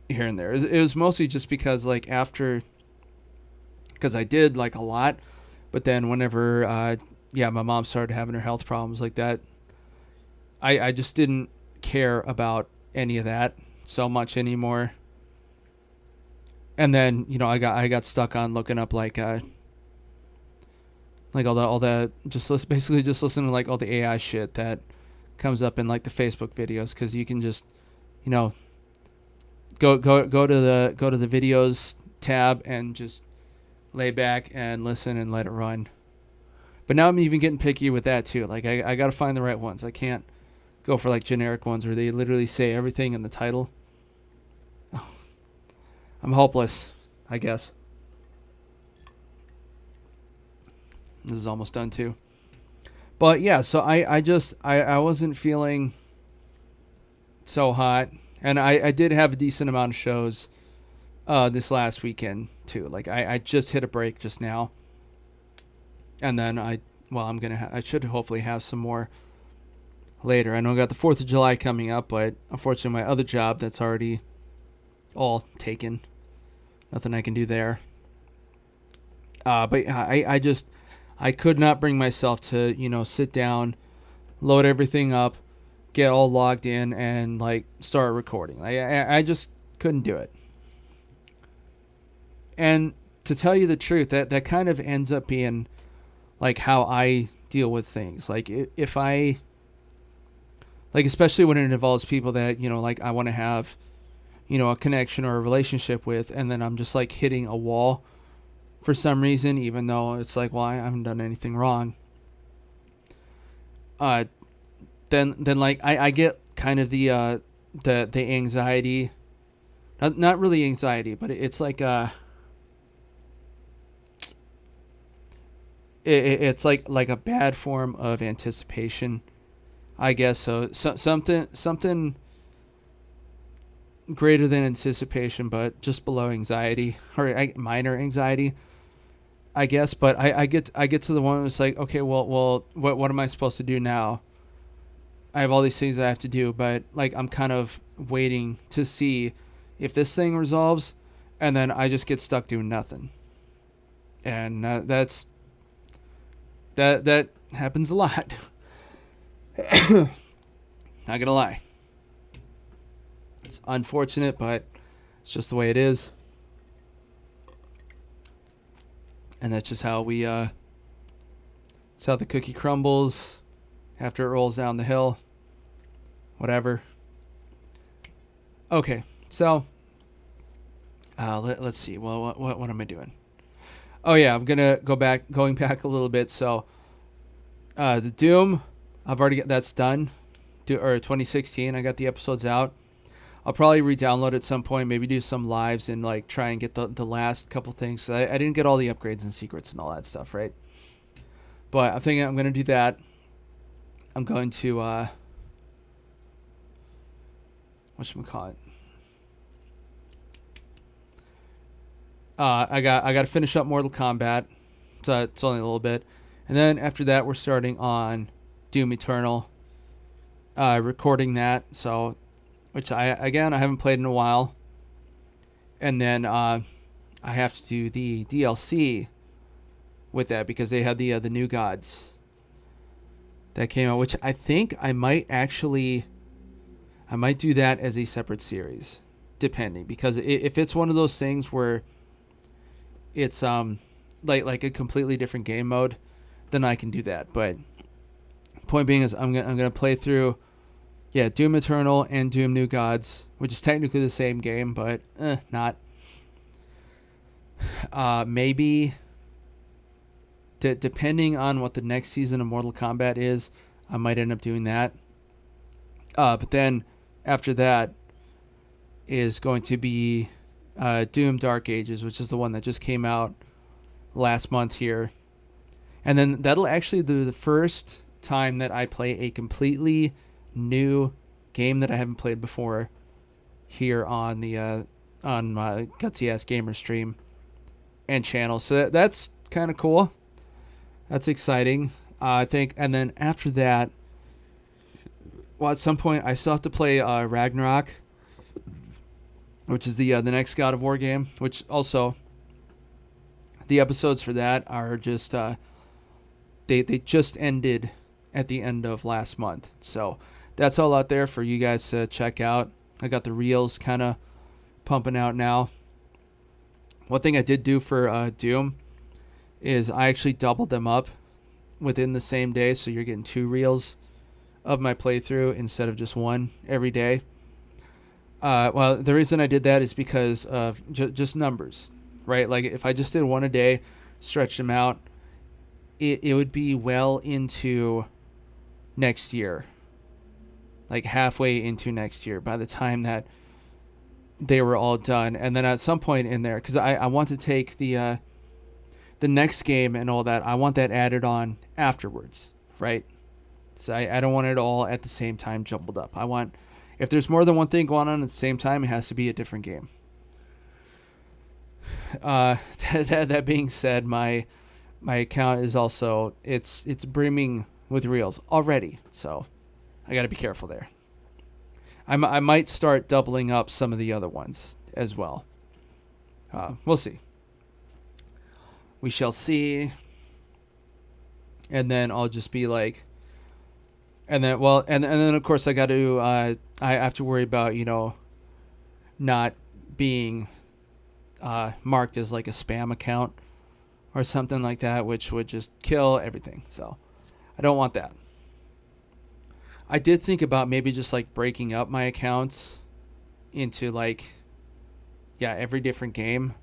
here and there. It was mostly just because like because I did like a lot, but then whenever my mom started having her health problems like that, I just didn't care about any of that so much anymore. And then, I got stuck on looking up like all the basically just listening to like all the AI shit that comes up in like the Facebook videos, because you can just, go to the videos tab and just lay back and listen and let it run. But now I'm even getting picky with that too. Like I got to find the right ones. I can't go for like generic ones where they literally say everything in the title. Oh, I'm hopeless, I guess. This is almost done too. But yeah, so I wasn't feeling so hot. And I did have a decent amount of shows this last weekend too. Like I just hit a break just now. And then I should hopefully have some more later. I know I got the 4th of July coming up, but unfortunately my other job, that's already all taken. Nothing I can do there. But I could not bring myself to, sit down, load everything up, get all logged in, and like start recording. I just couldn't do it. And to tell you the truth, that kind of ends up being like how I deal with things. Like if I, like, especially when it involves people that, like I want to have, a connection or a relationship with, and then I'm just like hitting a wall for some reason, even though it's like, well, I haven't done anything wrong. Then like I get kind of the anxiety, not really anxiety, but it's like it's like a bad form of anticipation, I guess. So something greater than anticipation, but just below anxiety, or minor anxiety, I guess. But I get to the one that's like, okay, well, what am I supposed to do now? I have all these things I have to do, but like I'm kind of waiting to see if this thing resolves, and then I just get stuck doing nothing. And that happens a lot. Not gonna lie. It's unfortunate, but it's just the way it is. And that's just how it's how the cookie crumbles after it rolls down the hill. Whatever. Okay, so let's see. Well, what am I doing? Oh yeah, I'm going back a little bit. So the Doom, I've already got that's done. or 2016. I got the episodes out. I'll probably re-download at some point, maybe do some lives and like try and get the last couple things. I didn't get all the upgrades and secrets and all that stuff, right? But I'm thinking I'm going to do that. I'm going to, whatchamacallit? I got to finish up Mortal Kombat. So it's only a little bit. And then after that, we're starting on Doom Eternal. Recording that. So, which I haven't played in a while. And then I have to do the DLC with that because they had the New Gods that came out, which I think I might do that as a separate series, depending, because if it's one of those things where it's like a completely different game mode, then I can do that. But point being is I'm gonna play through Doom Eternal and Doom New Gods, which is technically the same game, but not. Maybe depending on what the next season of Mortal Kombat is, I might end up doing that. But then after that is going to be Doom Dark Ages, which is the one that just came out last month here. And then that'll actually be the first time that I play a completely new game that I haven't played before here on the on my Gutsy-Ass Gamer stream and channel. So that's kind of cool. That's exciting, I think. And then after that, well, at some point I still have to play Ragnarok, which is the next God of War game, which also the episodes for that are just they just ended at the end of last month. So that's all out there for you guys to check out. I got the reels kind of pumping out now. One thing I did do for Doom is I actually doubled them up within the same day, so you're getting 2 reels of my playthrough instead of just one every day. Well, the reason I did that is because of just numbers, right? Like if I just did one a day, stretched them out, it would be well into next year, like halfway into next year by the time that they were all done. And then at some point in there, because I want to take the next game and all that, I want that added on afterwards, right? So I don't want it all at the same time jumbled up. I want, if there's more than one thing going on at the same time, it has to be a different game. That being said, my account is also, it's brimming with reels already, so I got to be careful there. I might start doubling up some of the other ones as well. We'll see. We shall see. And then I'll just be like, and then of course I got to I have to worry about, not being marked as like a spam account or something like that, which would just kill everything. So I don't want that. I did think about maybe just like breaking up my accounts into like, every different game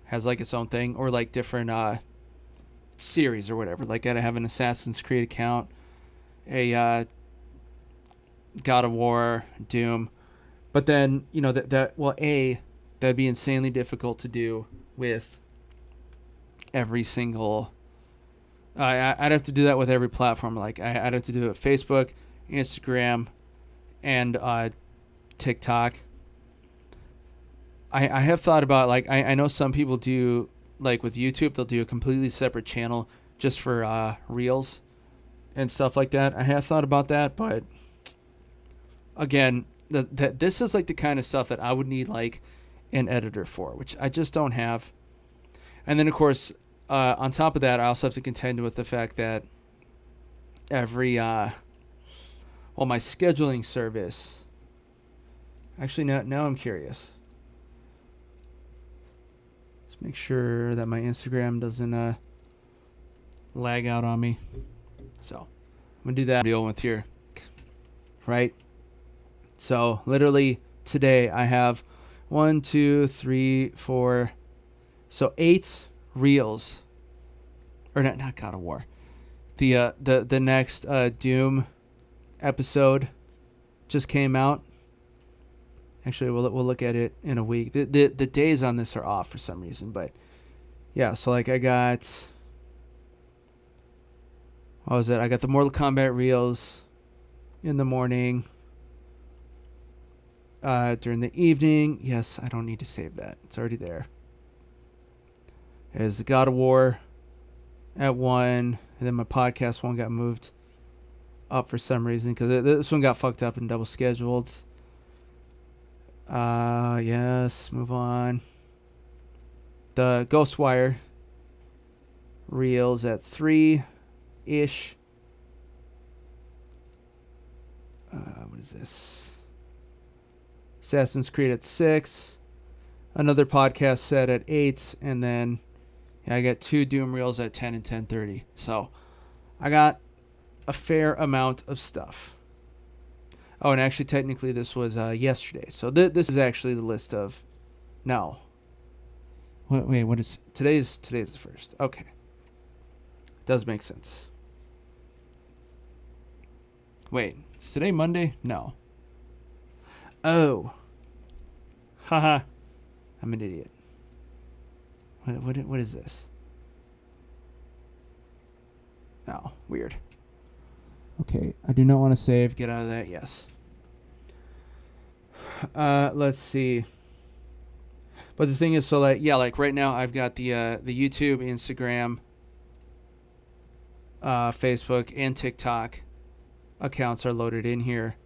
has like its own thing, or like different series or whatever. Like I'd have an Assassin's Creed account, a God of War, Doom. But then, that'd be insanely difficult to do with every single, I'd have to do that with every platform. Like I'd have to do it with Facebook, Instagram, and TikTok. I have thought about, like, I know some people do, like with YouTube, they'll do a completely separate channel just for reels and stuff like that. I have thought about that, but again, this is like the kind of stuff that I would need like an editor for, which I just don't have. And then of course, on top of that, I also have to contend with the fact that every my scheduling service, actually now I'm curious. Let's make sure that my Instagram doesn't lag out on me. So I'm gonna do that deal with here, right? So literally today I have 1, 2, 3, 4, so 8 reels, or not God of War, the next Doom episode just came out. Actually, we'll look at it in a week. The days on this are off for some reason, but yeah. So like I got, what was it? I got the Mortal Kombat reels in the morning. During the evening, yes, I don't need to save that. It's already there. There's the God of War at 1, and then my podcast one got moved up for some reason because this one got fucked up and double scheduled. Yes, move on. The Ghostwire reels at 3-ish. What is this? Assassin's Creed at 6. Another podcast set at 8, and then I got 2 Doom reels at 10 and 10:30. So I got a fair amount of stuff. Oh, and actually, technically, this was yesterday. So this is actually the list of. No. Wait, what is today's the 1st? Okay, does make sense. Wait, is today Monday? No. Oh. Haha. I'm an idiot. What is this? Oh, weird. Okay, I do not want to save. Get out of that. Yes. Let's see. But the thing is, so like right now I've got the YouTube, Instagram, Facebook, and TikTok accounts are loaded in here.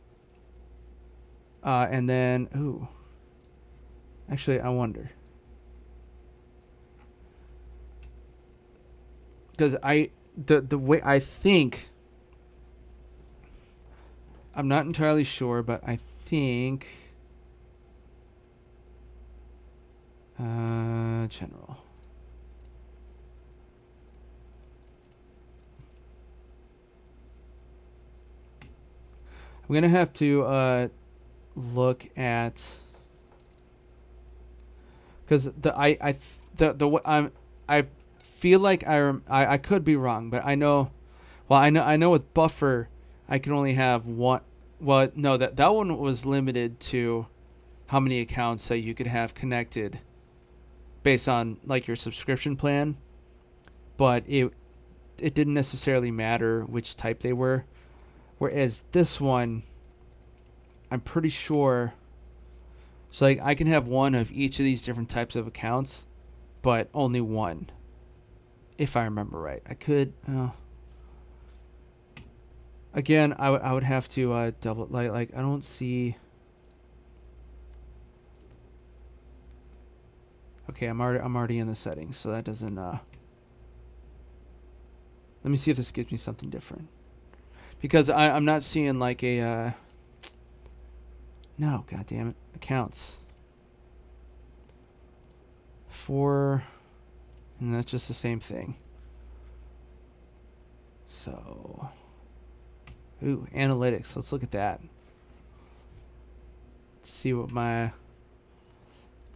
And then actually I wonder, because the way I think, I'm not entirely sure, but I think general. I'm gonna have to look at, because I feel like I could be wrong, but I know with Buffer I can only have one. Well, no, that one was limited to how many accounts that you could have connected based on like your subscription plan, but it didn't necessarily matter which type they were. Whereas this one, I'm pretty sure. So like I can have one of each of these different types of accounts, but only one, if I remember right. I could. Again, I would have to double like I don't see. Okay, I'm already in the settings, so that doesn't. Let me see if this gives me something different, because I'm not seeing like a. No, god damn it, accounts. 4, and that's just the same thing. So. Ooh, analytics. Let's look at that. Let's see what my.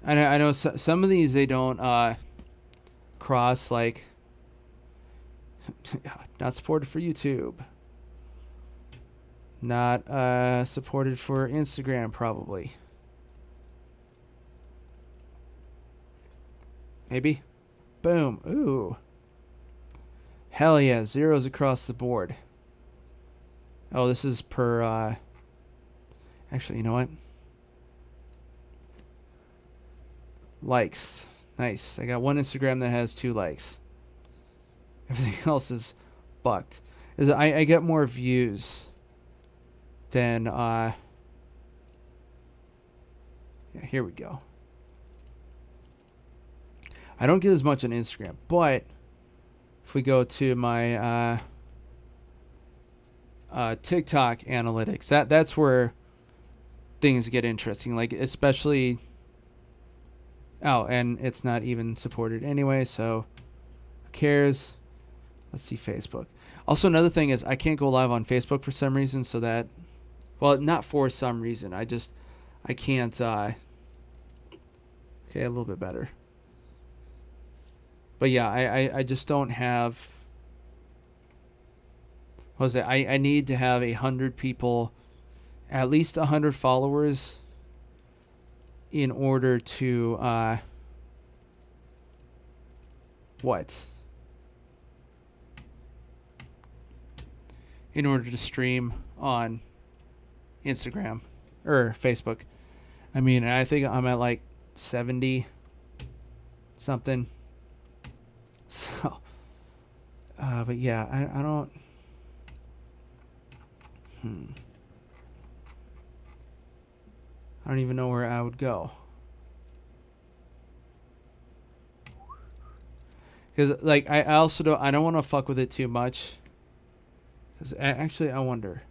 I know some of these they don't cross, like not supported for YouTube. Not supported for Instagram, probably. Maybe. Boom. Ooh. Hell yeah, zeros across the board. Oh, this is per, actually, you know what? Likes. Nice. I got one Instagram that has 2 likes. Everything else is fucked. I get more views than, yeah, here we go. I don't get as much on Instagram, but if we go to my, TikTok analytics, that's where things get interesting, like especially and it's not even supported anyway, so who cares? Let's see Facebook. Also, another thing is I can't go live on Facebook for some reason, so that, well, not for some reason, I can't okay, a little bit better, but yeah, I just don't have. What was it? I need to have 100 people at least 100 followers in order to in order to stream on Instagram or Facebook. I mean, I think I'm at like 70 something. So, but yeah, I don't. I don't even know where I would go. Because like I also don't want to fuck with it too much. Because actually I wonder.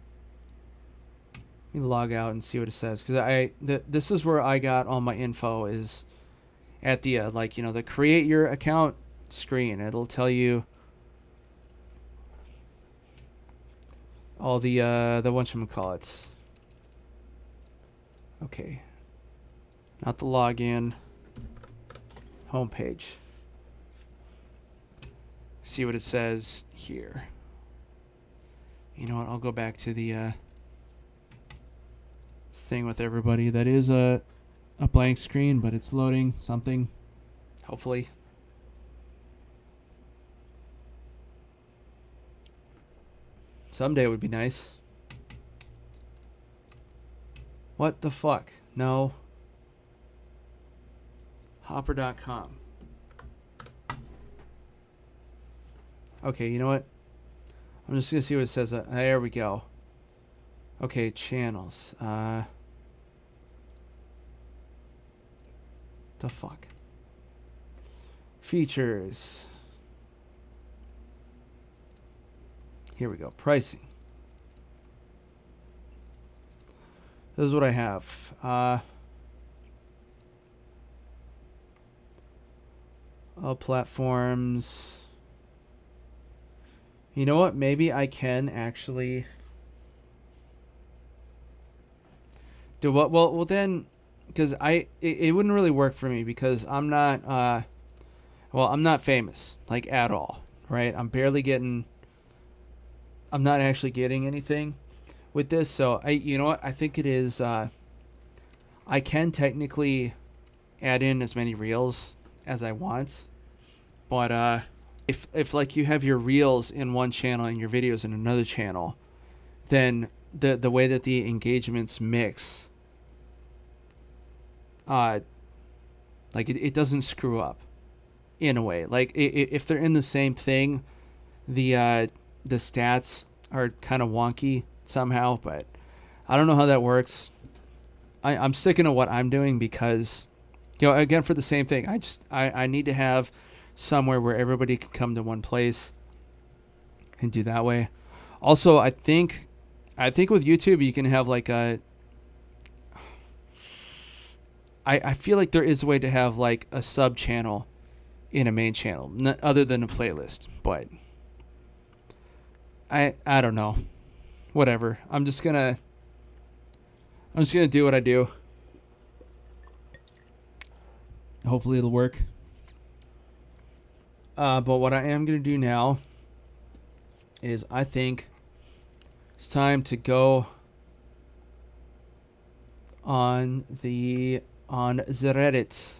Let me log out and see what it says. Because this is where I got all my info, is at the the create your account screen. It'll tell you all the whatchamacallits. Okay. Not the login. Homepage. See what it says here. You know what? I'll go back to the thing with everybody. That is a blank screen, but it's loading something. Hopefully. Someday would be nice. What the fuck? No. Hopper.com. Okay, you know what? I'm just going to see what it says. There we go. Okay, channels. The fuck? Features. Here we go. Pricing. This is what I have. All platforms. You know what? Maybe I can actually do what? Well, then, because it wouldn't really work for me because I'm not. I'm not famous like at all, right? I'm not actually getting anything with this, so you know what? I think it is. I can technically add in as many reels as I want, but if like you have your reels in one channel and your videos in another channel, then the way that the engagements mix, like it doesn't screw up, in a way. Like if they're in the same thing, the stats are kind of wonky somehow, but I don't know how that works. I'm sticking to what I'm doing because, again, for the same thing, I need to have somewhere where everybody can come to one place and do that way. Also, I think with YouTube you can have like I feel like there is a way to have like a sub channel in a main channel, other than a playlist, but I don't know. Whatever. I'm just gonna do what I do. Hopefully it'll work. But what I am gonna do now is I think it's time to go on the Reddit.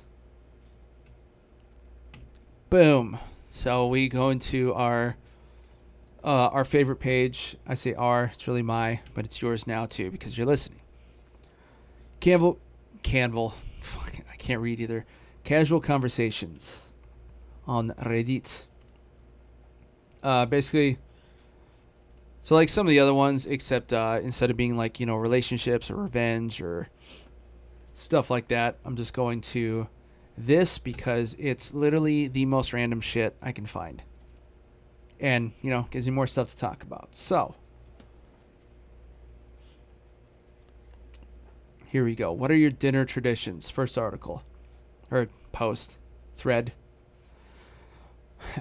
Boom. So we go into our favorite page. I say our, it's really my, but it's yours now too because you're listening. Canville. Fuck, I can't read either. Casual conversations on Reddit. Basically, so like some of the other ones, except instead of being like, relationships or revenge or stuff like that, I'm just going to this because it's literally the most random shit I can find. And, gives me more stuff to talk about. So, here we go. What are your dinner traditions? First article. Or post. Thread.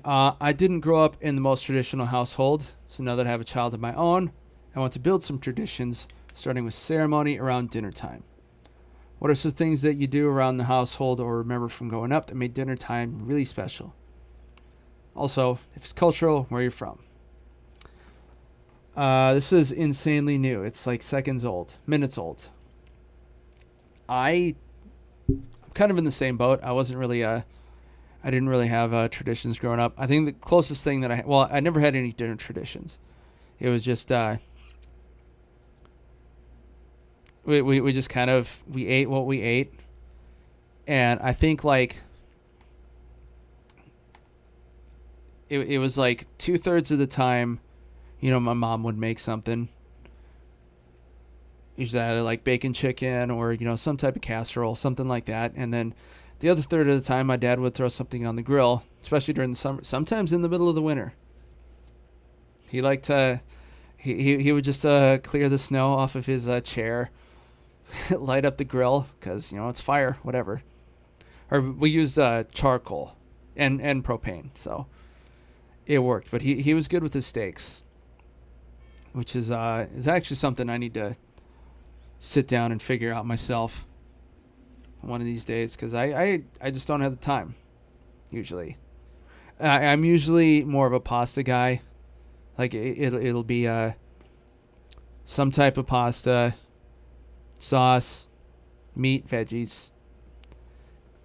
I didn't grow up in the most traditional household. So now that I have a child of my own, I want to build some traditions, starting with ceremony around dinner time. What are some things that you do around the household or remember from growing up that made dinner time really special? Also, if it's cultural, where you're from. This is insanely new. It's like minutes old. I'm kind of in the same boat. I didn't really have traditions growing up. I think the closest thing that I never had any dinner traditions. It was just we just kind of we ate what we ate, and I think like it was like 2/3 of the time, my mom would make something. Usually either like bacon chicken or some type of casserole, something like that, and then the other third of the time my dad would throw something on the grill, especially during the summer. Sometimes in the middle of the winter. He liked to he would just clear the snow off of his chair, light up the grill because it's fire, whatever. Or we used charcoal and propane, so it worked. But he was good with his steaks, which is actually something I need to sit down and figure out myself one of these days, because I just don't have the time usually. I'm usually more of a pasta guy. Like it'll be some type of pasta, sauce, meat, veggies.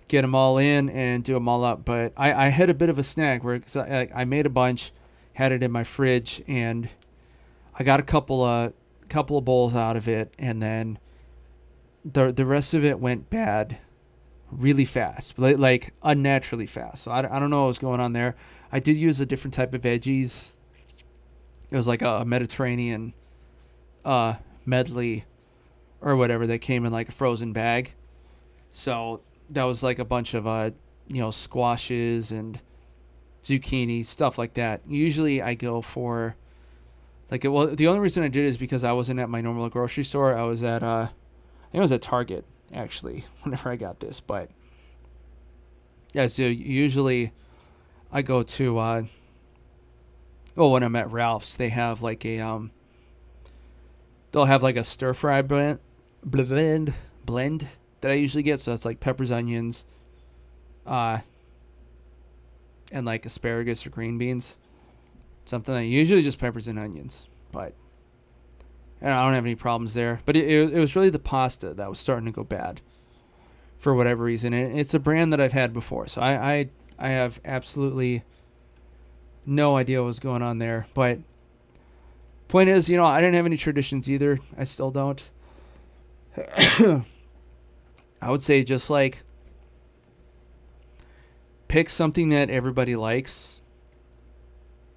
Get them all in and do them all up. But I had a bit of a snag where I made a bunch, had it in my fridge, and I got a couple of bowls out of it, and then the rest of it went bad really fast, like unnaturally fast. So I don't know what was going on there. I did use a different type of veggies. It was like a Mediterranean medley or whatever that came in like a frozen bag. So that was like a bunch of squashes and zucchini, stuff like that. Usually I go for the only reason I did it is because I wasn't at my normal grocery store. I was at I think it was at Target actually whenever I got this. But yeah, so usually I go to when I'm at Ralph's, they have like a they'll have like a stir fry blend that I usually get. So it's like peppers, onions, and like asparagus or green beans. Something like usually just peppers and onions, and I don't have any problems there. But it was really the pasta that was starting to go bad for whatever reason. And it's a brand that I've had before, so I have absolutely no idea what was going on there. But point is, I didn't have any traditions either. I still don't. I would say just like pick something that everybody likes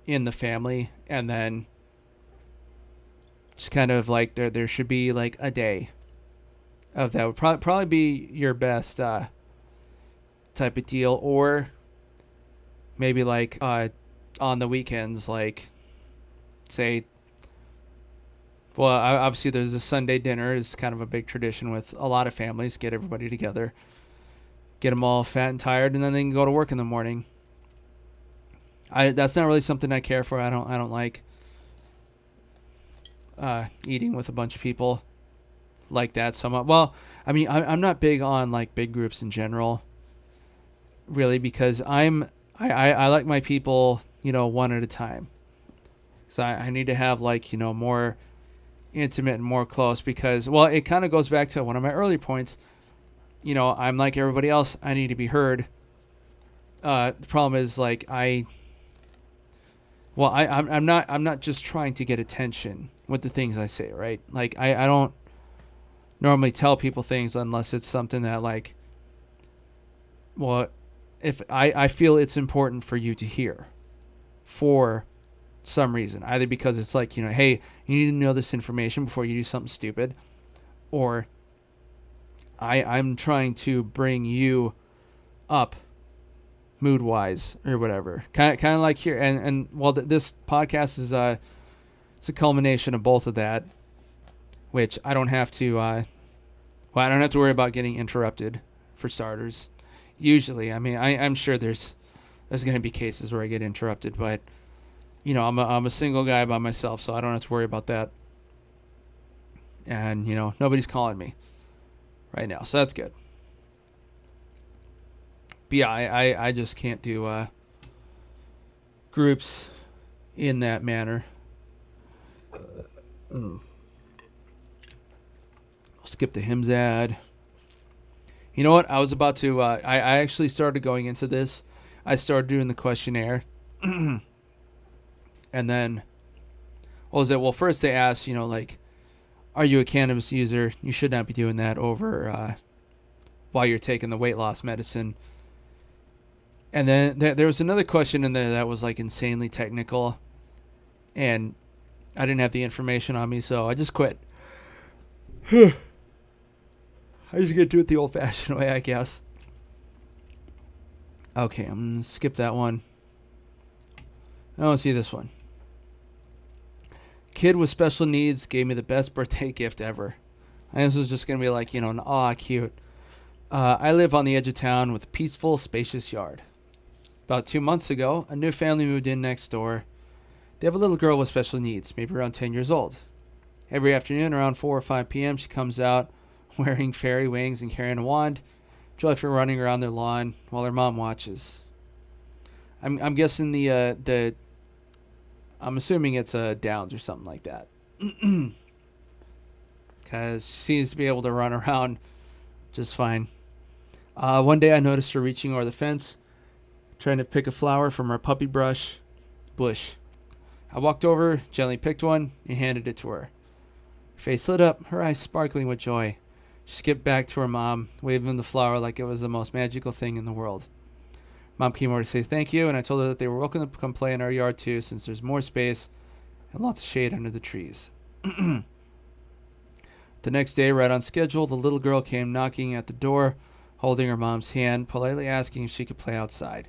in the family, and then just kind of like there should be like a day of that would probably be your best type of deal. Or maybe like on the weekends, like say, well, obviously there's a Sunday dinner is kind of a big tradition with a lot of families. Get everybody together, get them all fat and tired, and then they can go to work in the morning. That's not really something I care for. I don't like eating with a bunch of people like that so much. Well, I mean, I'm not big on like big groups in general, really, because I like my people, one at a time. So I need to have like, more intimate and more close, because, well, it kind of goes back to one of my early points. I'm like everybody else. I need to be heard. The problem is like I'm not just trying to get attention with the things I say, right? Like I don't normally tell people things unless it's something that like, well, if I feel it's important for you to hear for some reason, either because it's like, hey, you need to know this information before you do something stupid, or I'm trying to bring you up mood wise or whatever, kind of like here. And well, this podcast is it's a culmination of both of that, which I don't have to I don't have to worry about getting interrupted, for starters. Usually, I mean, I'm sure there's going to be cases where I get interrupted, but I'm a single guy by myself, so I don't have to worry about that. And nobody's calling me right now, so that's good. But yeah, I just can't do groups in that manner. Skip the hymns ad. You know what? I was about to. I actually started going into this. I started doing the questionnaire, and then what was it? Well, first they asked, like, are you a cannabis user? You should not be doing that over while you're taking the weight loss medicine. And then there was another question in there that was like insanely technical, and I didn't have the information on me, so I just quit. I just get to it the old-fashioned way, I guess. Okay, I'm going to skip that one. I want to see this one. Kid with special needs gave me the best birthday gift ever. I think this was just going to be like, an cute. I live on the edge of town with a peaceful, spacious yard. About 2 months ago, a new family moved in next door. They have a little girl with special needs, maybe around 10 years old. Every afternoon around 4 or 5 p.m., she comes out wearing fairy wings and carrying a wand, joyfully running around their lawn while her mom watches. I'm guessing I'm assuming it's a Downs or something like that. Because she seems to be able to run around just fine. One day I noticed her reaching over the fence, trying to pick a flower from her puppy bush. I walked over, gently picked one, and handed it to her. Her face lit up, her eyes sparkling with joy. She skipped back to her mom, waving the flower like it was the most magical thing in the world. Mom came over to say thank you, and I told her that they were welcome to come play in our yard too, since there's more space and lots of shade under the trees. The next day, right on schedule, the little girl came knocking at the door, holding her mom's hand, politely asking if she could play outside.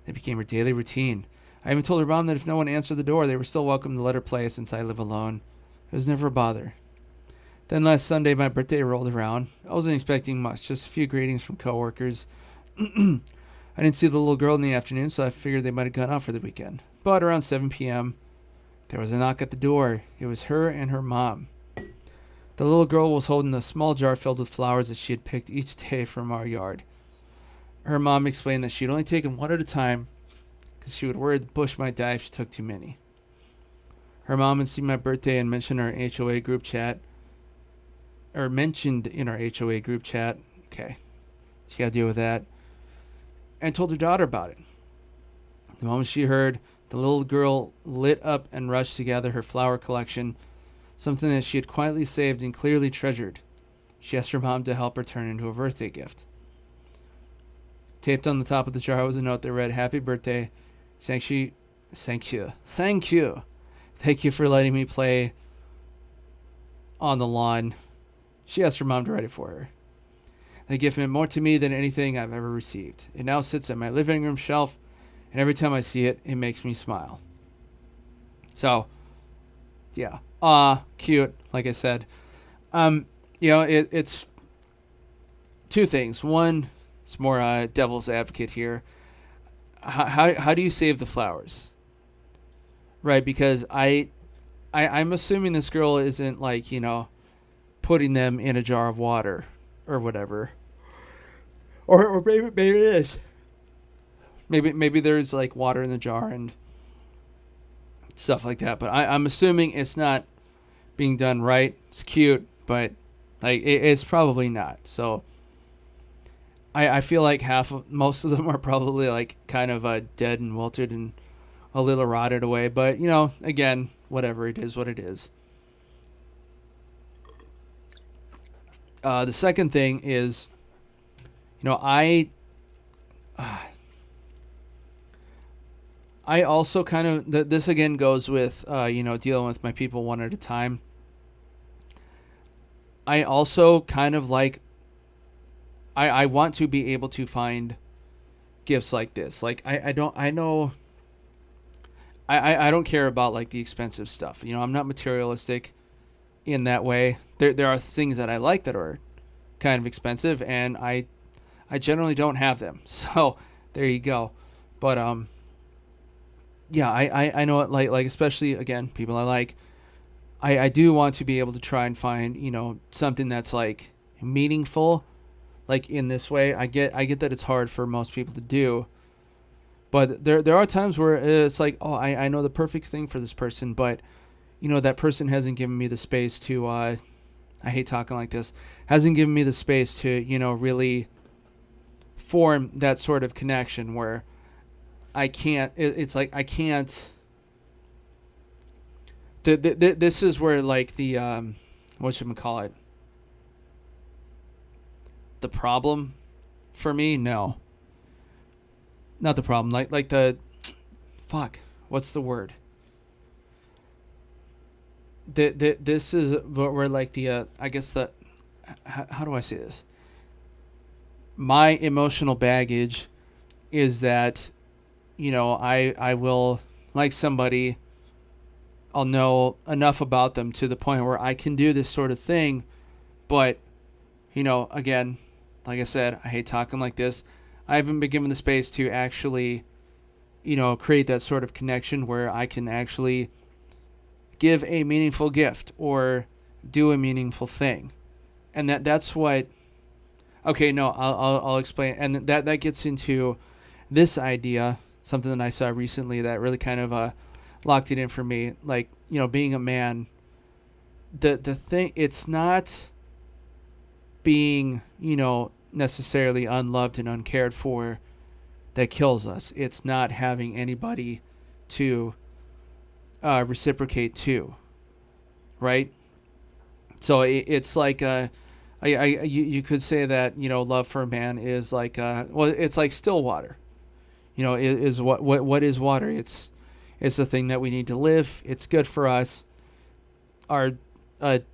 It became her daily routine. I even told her mom that if no one answered the door, they were still welcome to let her play since I live alone. It was never a bother. Then last Sunday, my birthday rolled around. I wasn't expecting much, just a few greetings from coworkers. I didn't see the little girl in the afternoon, so I figured they might have gone out for the weekend. But around 7 p.m., there was a knock at the door. It was her and her mom. The little girl was holding a small jar filled with flowers that she had picked each day from our yard. Her mom explained that she'd only taken one at a time because she would worry the bush might die if she took too many. Her mom had seen my birthday and mentioned in our HOA group chat. Okay, she got to deal with that. And told her daughter about it. The moment she heard, the little girl lit up and rushed to gather her flower collection, something that she had quietly saved and clearly treasured. She asked her mom to help her turn into a birthday gift. Taped on the top of the jar was a note that read, "Happy birthday. Thank you. Thank you for letting me play on the lawn." She asked her mom to write it for her. The gift meant more to me than anything I've ever received. It now sits at my living room shelf, and every time I see it, it makes me smile. So, yeah. Cute, like I said. It's two things. One, it's more devil's advocate here. How do you save the flowers? Right, because I'm assuming this girl isn't like, putting them in a jar of water or whatever. Or maybe it is. Maybe there's like water in the jar and stuff like that. But I'm assuming it's not being done right. It's cute, but like it's probably not. So I feel like most of them are probably like kind of dead and wilted and a little rotted away. But again, whatever, it is what it is. The second thing is, I also kind of, this again goes with, dealing with my people one at a time. I also kind of like, I want to be able to find gifts like this. Like, I don't care about like the expensive stuff. I'm not materialistic in that way. There are things that I like that are kind of expensive, and I generally don't have them. So there you go. But yeah, I know it, like especially again, people I like. I do want to be able to try and find something that's like meaningful, like in this way. I get that it's hard for most people to do, but there are times where it's like, oh, I know the perfect thing for this person, but that person hasn't given me the space to, I hate talking like this, hasn't given me the space to, really form that sort of connection where I can't, it's like I can't, this is where like the, what should we call it? The problem for me? No. Not the problem. Like the, fuck, what's the word? This is where like the, I guess the, how do I say this? My emotional baggage is that, I will like somebody, I'll know enough about them to the point where I can do this sort of thing. But, again, like I said, I hate talking like this. I haven't been given the space to actually, create that sort of connection where I can actually give a meaningful gift or do a meaningful thing. And that's what, okay, no, I'll explain. And that gets into this idea, something that I saw recently that really kind of locked it in for me. Like, being a man, the thing, it's not being, necessarily unloved and uncared for that kills us. It's not having anybody to reciprocate to, right? So it's like you could say that love for a man is like it's like still water. Is what is water? It's the thing that we need to live. It's good for us. A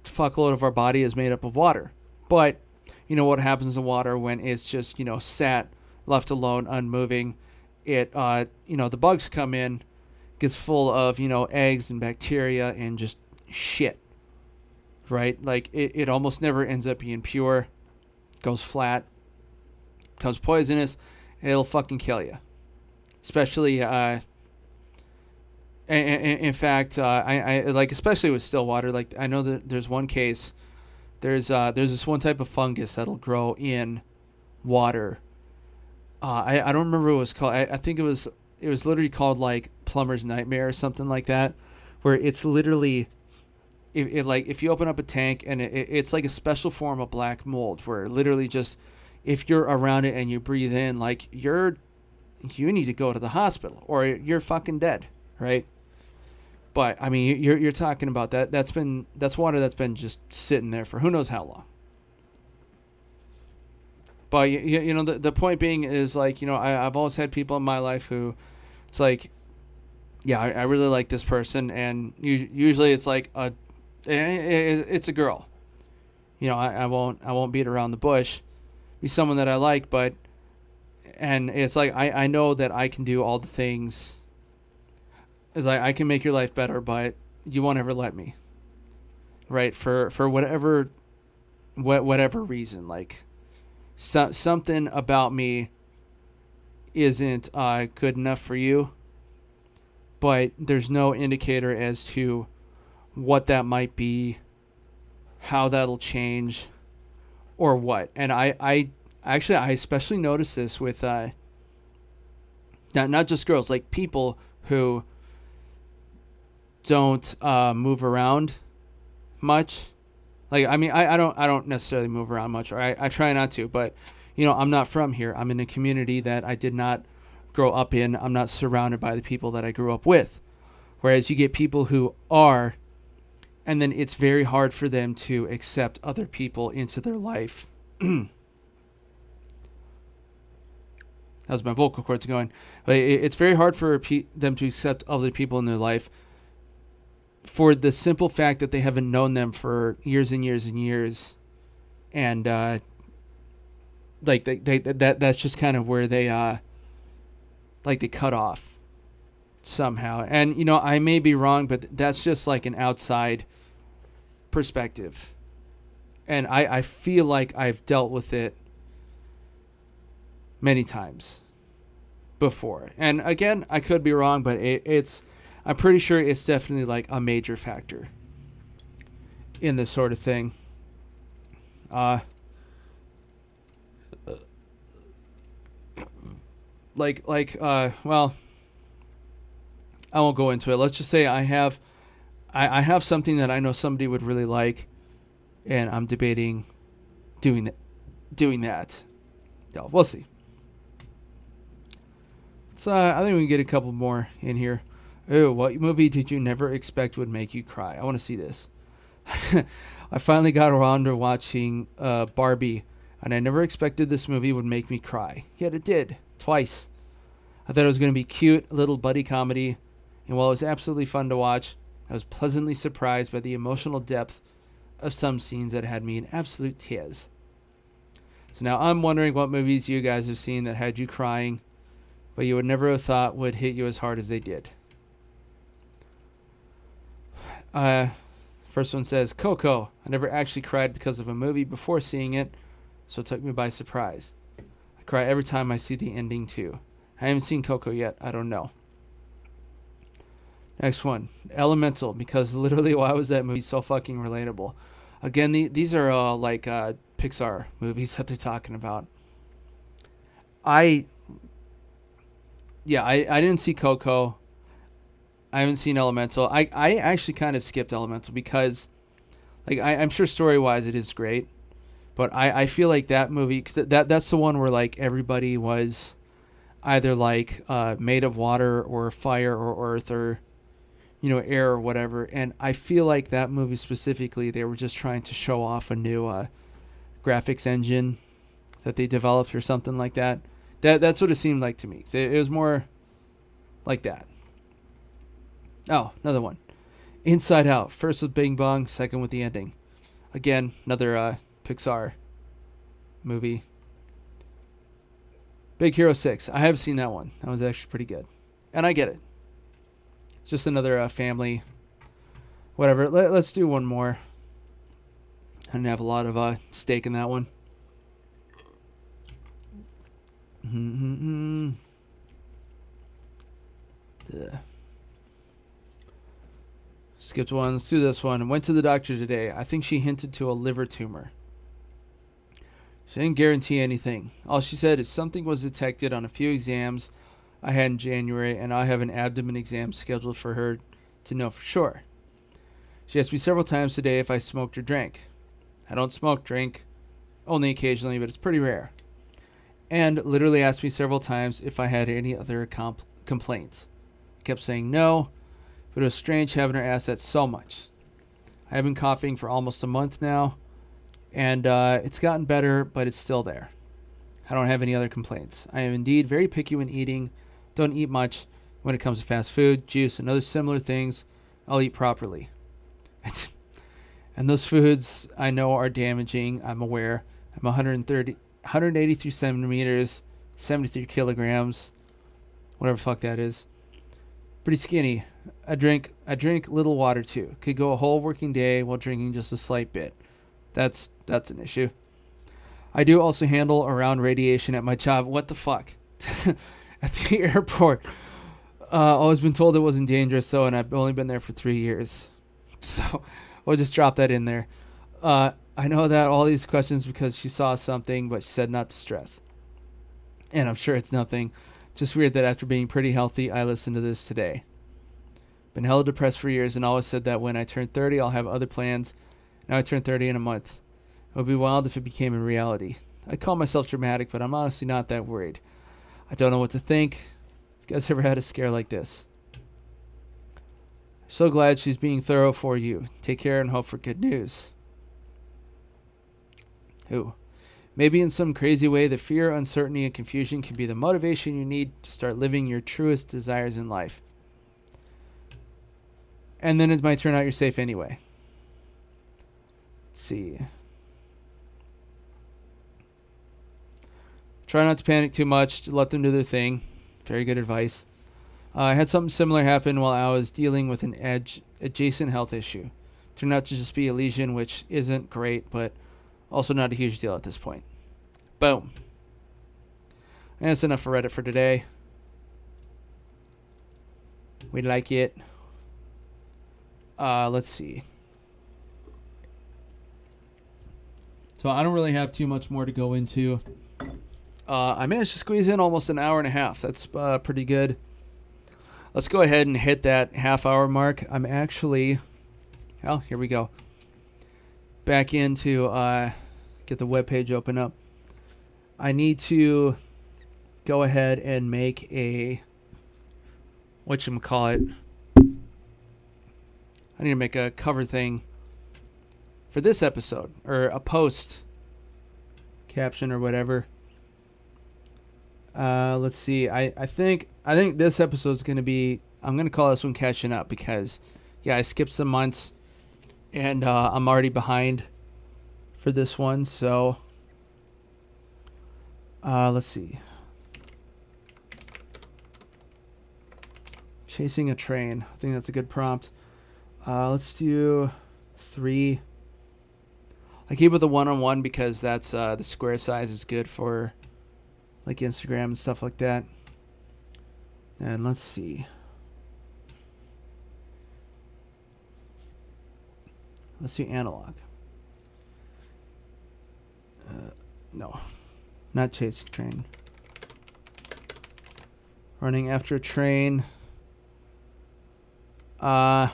fuckload of our body is made up of water, but what happens to water when it's just sat, left alone, unmoving? It the bugs come in, gets full of eggs and bacteria and just shit, right? Like it almost never ends up being pure, goes flat, becomes poisonous. It'll fucking kill you, especially in fact, I like, especially with still water. Like, I know that there's one case, there's this one type of fungus that'll grow in water. I don't remember what it was called. I think it was literally called like plumber's nightmare or something like that, where it's literally, if you open up a tank and it's like a special form of black mold where literally just, if you're around it and you breathe in, like you need to go to the hospital or you're fucking dead, right? But I mean, you're talking about that. That's water that's been just sitting there for who knows how long. But the point being is like, I've always had people in my life who, it's like, yeah, I really like this person, and usually it's like it's a girl. I won't beat around the bush. Be someone that I like, and it's like I know that I can do all the things. It's like I can make your life better, but you won't ever let me. Right? For whatever reason, like something about me isn't good enough for you, but there's no indicator as to what that might be, how that'll change, or what. And I especially notice this with not just girls, like people who don't move around much. Like, I mean, I don't necessarily move around much, or I try not to, but I'm not from here. I'm in a community that I did not grow up in. I'm not surrounded by the people that I grew up with. Whereas you get people who are, and then it's very hard for them to accept other people into their life. That was my vocal cords going. But it's very hard for them to accept other people in their life for the simple fact that they haven't known them for years and years and years. And like that's just kind of where they like they cut off somehow. And I may be wrong, but that's just like an outside perspective. And I feel like I've dealt with it many times before. And again, I could be wrong, but I'm pretty sure it's definitely like a major factor in this sort of thing. Well, I won't go into it. Let's just say I have I have something that I know somebody would really like, and I'm debating doing that. No, we'll see. So I think we can get a couple more in here. Oh, what movie did you never expect would make you cry? I want to see this. I finally got around to watching Barbie, and I never expected this movie would make me cry. Yet it did, twice. I thought it was going to be cute, a little buddy comedy, and while it was absolutely fun to watch, I was pleasantly surprised by the emotional depth of some scenes that had me in absolute tears. So now I'm wondering what movies you guys have seen that had you crying, but you would never have thought would hit you as hard as they did. First one says, Coco. I never actually cried because of a movie before seeing it, so it took me by surprise. I cry every time I see the ending too. I haven't seen Coco yet. I don't know. Next one, Elemental, because literally why was that movie so fucking relatable? Again, these are Pixar movies that they're talking about. I didn't see Coco. I haven't seen Elemental. I actually kind of skipped Elemental because, I'm sure story-wise it is great, but I feel like that movie, cause that's the one where, everybody was either, made of water or fire or earth or, air or whatever, and I feel like that movie specifically, they were just trying to show off a new graphics engine that they developed or something like that. That's what it seemed like to me. So it was more like that. Oh, another one. Inside Out. First with Bing Bong, second with the ending. Again, another Pixar movie. Big Hero 6. I have seen that one. That was actually pretty good. And I get it. It's just another family. Whatever. Let's do one more. I didn't have a lot of stake in that one. Skipped one. Let's do this one. Went to the doctor today. I think she hinted to a liver tumor. She didn't guarantee anything. All she said is something was detected on a few exams I had in January, and I have an abdomen exam scheduled for her to know for sure. She asked me several times today if I smoked or drank. I don't smoke, drink, only occasionally, but it's pretty rare. And literally asked me several times if I had any other complaints. I kept saying no, but it was strange having her ask that so much. I have been coughing for almost a month now, and it's gotten better, but it's still there. I don't have any other complaints. I am indeed very picky when eating. Don't eat much when it comes to fast food, juice, and other similar things. I'll eat properly. And those foods I know are damaging. I'm aware. I'm 183 centimeters, 73 kilograms, whatever the fuck that is. Pretty skinny. I drink little water too. Could go a whole working day while drinking just a slight bit. That's an issue. I do also handle around radiation at my job. What the fuck? At the airport. Always been told it wasn't dangerous though, and I've only been there for 3 years. So we'll just drop that in there. I know that all these questions because she saw something, but she said not to stress. And I'm sure it's nothing. Just weird that after being pretty healthy, I listened to this today. Been hella depressed for years and always said that when I turn 30, I'll have other plans. Now I turn 30 in a month. It would be wild if it became a reality. I call myself dramatic, but I'm honestly not that worried. I don't know what to think. You guys ever had a scare like this? So glad she's being thorough for you. Take care and hope for good news. Ooh. Maybe in some crazy way, the fear, uncertainty, and confusion can be the motivation you need to start living your truest desires in life. And then it might turn out you're safe anyway. Let's see. Try not to panic too much. Let them do their thing. Very good advice. I had something similar happen while I was dealing with an adjacent health issue. Turned out to just be a lesion, which isn't great, but also not a huge deal at this point. Boom. And that's enough for Reddit for today. We like it. Let's see. So I don't really have too much more to go into. I managed to squeeze in almost an hour and a half. That's pretty good. Let's go ahead and hit that half-hour mark. I'm actually Well, here we go. Back into get the webpage open up. I need to go ahead and make a whatchamacallit. I need to make a cover thing for this episode, or a post caption or whatever. Let's see. I think this episode's gonna be. I'm gonna call this one catching up because, yeah, I skipped some months, and I'm already behind for this one. So, let's see. Chasing a train. I think that's a good prompt. Let's do 3. I keep with the 1-on-1 because that's the square size is good for like Instagram and stuff like that. And let's see. Let's do analog. No, not chasing train. Running after a train. No,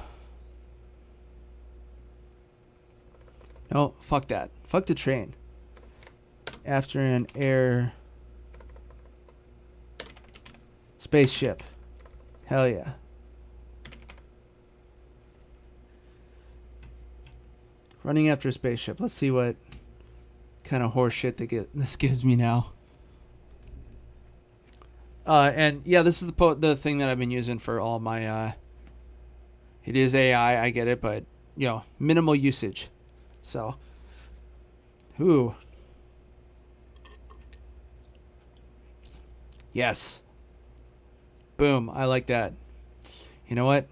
fuck that. Fuck the train. After an air spaceship. Hell yeah. Running after a spaceship. Let's see what kind of horse shit this gives me now. And yeah, this is the thing that I've been using for all my it is AI, I get it, but minimal usage. So, ooh. Yes. Boom, I like that. You know what?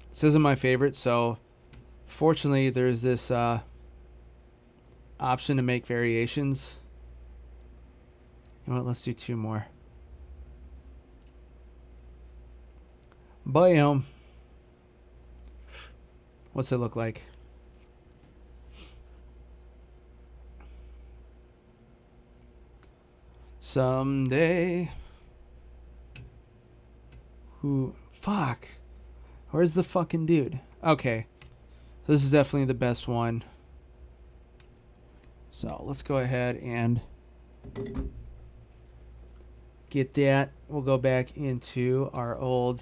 This isn't my favorite, so fortunately there's this option to make variations. You know what? Let's do 2 more. Biome. What's it look like? Someday. Who? Fuck. Where's the fucking dude? Okay. This is definitely the best one. So let's go ahead and get that. We'll go back into our old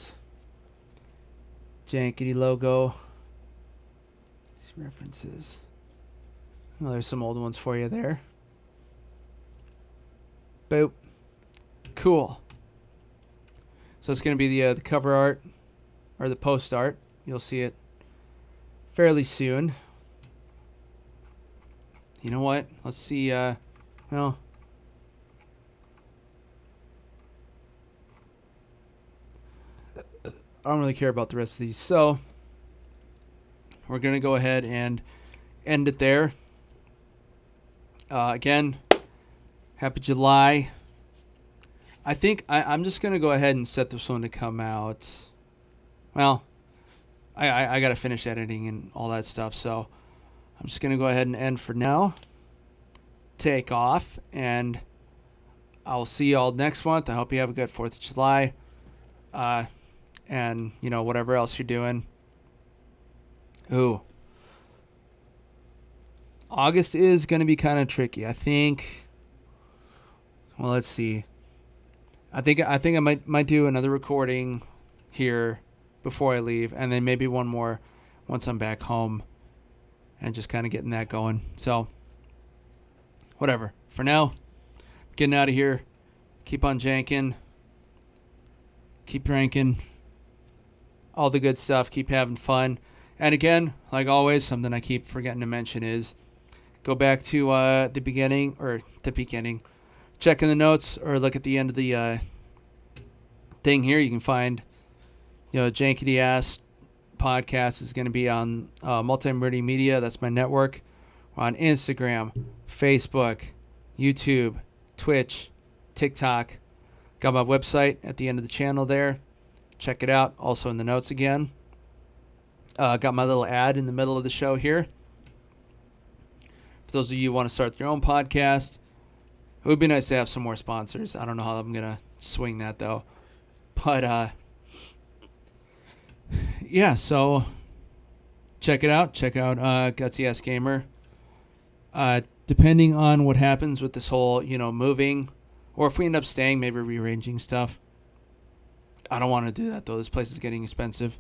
Jankity logo. These references. Oh, there's some old ones for you there. Boop. Cool. So it's going to be the cover art, or the post art. You'll see it fairly soon. You know what? Let's see. Well, I don't really care about the rest of these. So we're going to go ahead and end it there. Again, happy July. I think I'm just going to go ahead and set this one to come out. Well, I got to finish editing and all that stuff. So I'm just going to go ahead and end for now. Take off. And I'll see you all next month. I hope you have a good 4th of July. And, whatever else you're doing. Ooh. August is going to be kind of tricky. I think. Well, let's see. I think I might do another recording here before I leave, and then maybe one more once I'm back home, and just kind of getting that going. So, whatever. For now, getting out of here. Keep on janking. Keep drinking. All the good stuff. Keep having fun. And again, like always, something I keep forgetting to mention is go back to the beginning. Check in the notes or look at the end of the thing here. You can find, Jankityass Podcast is going to be on Multi-Murdy Media. That's my network. We're on Instagram, Facebook, YouTube, Twitch, TikTok. Got my website at the end of the channel there. Check it out. Also in the notes again. Got my little ad in the middle of the show here. For those of you who want to start your own podcast, it would be nice to have some more sponsors. I don't know how I'm going to swing that, though. But, yeah, so check it out. Check out Gutsy Gamer. Depending on what happens with this whole, moving, or if we end up staying, maybe rearranging stuff. I don't want to do that, though. This place is getting expensive.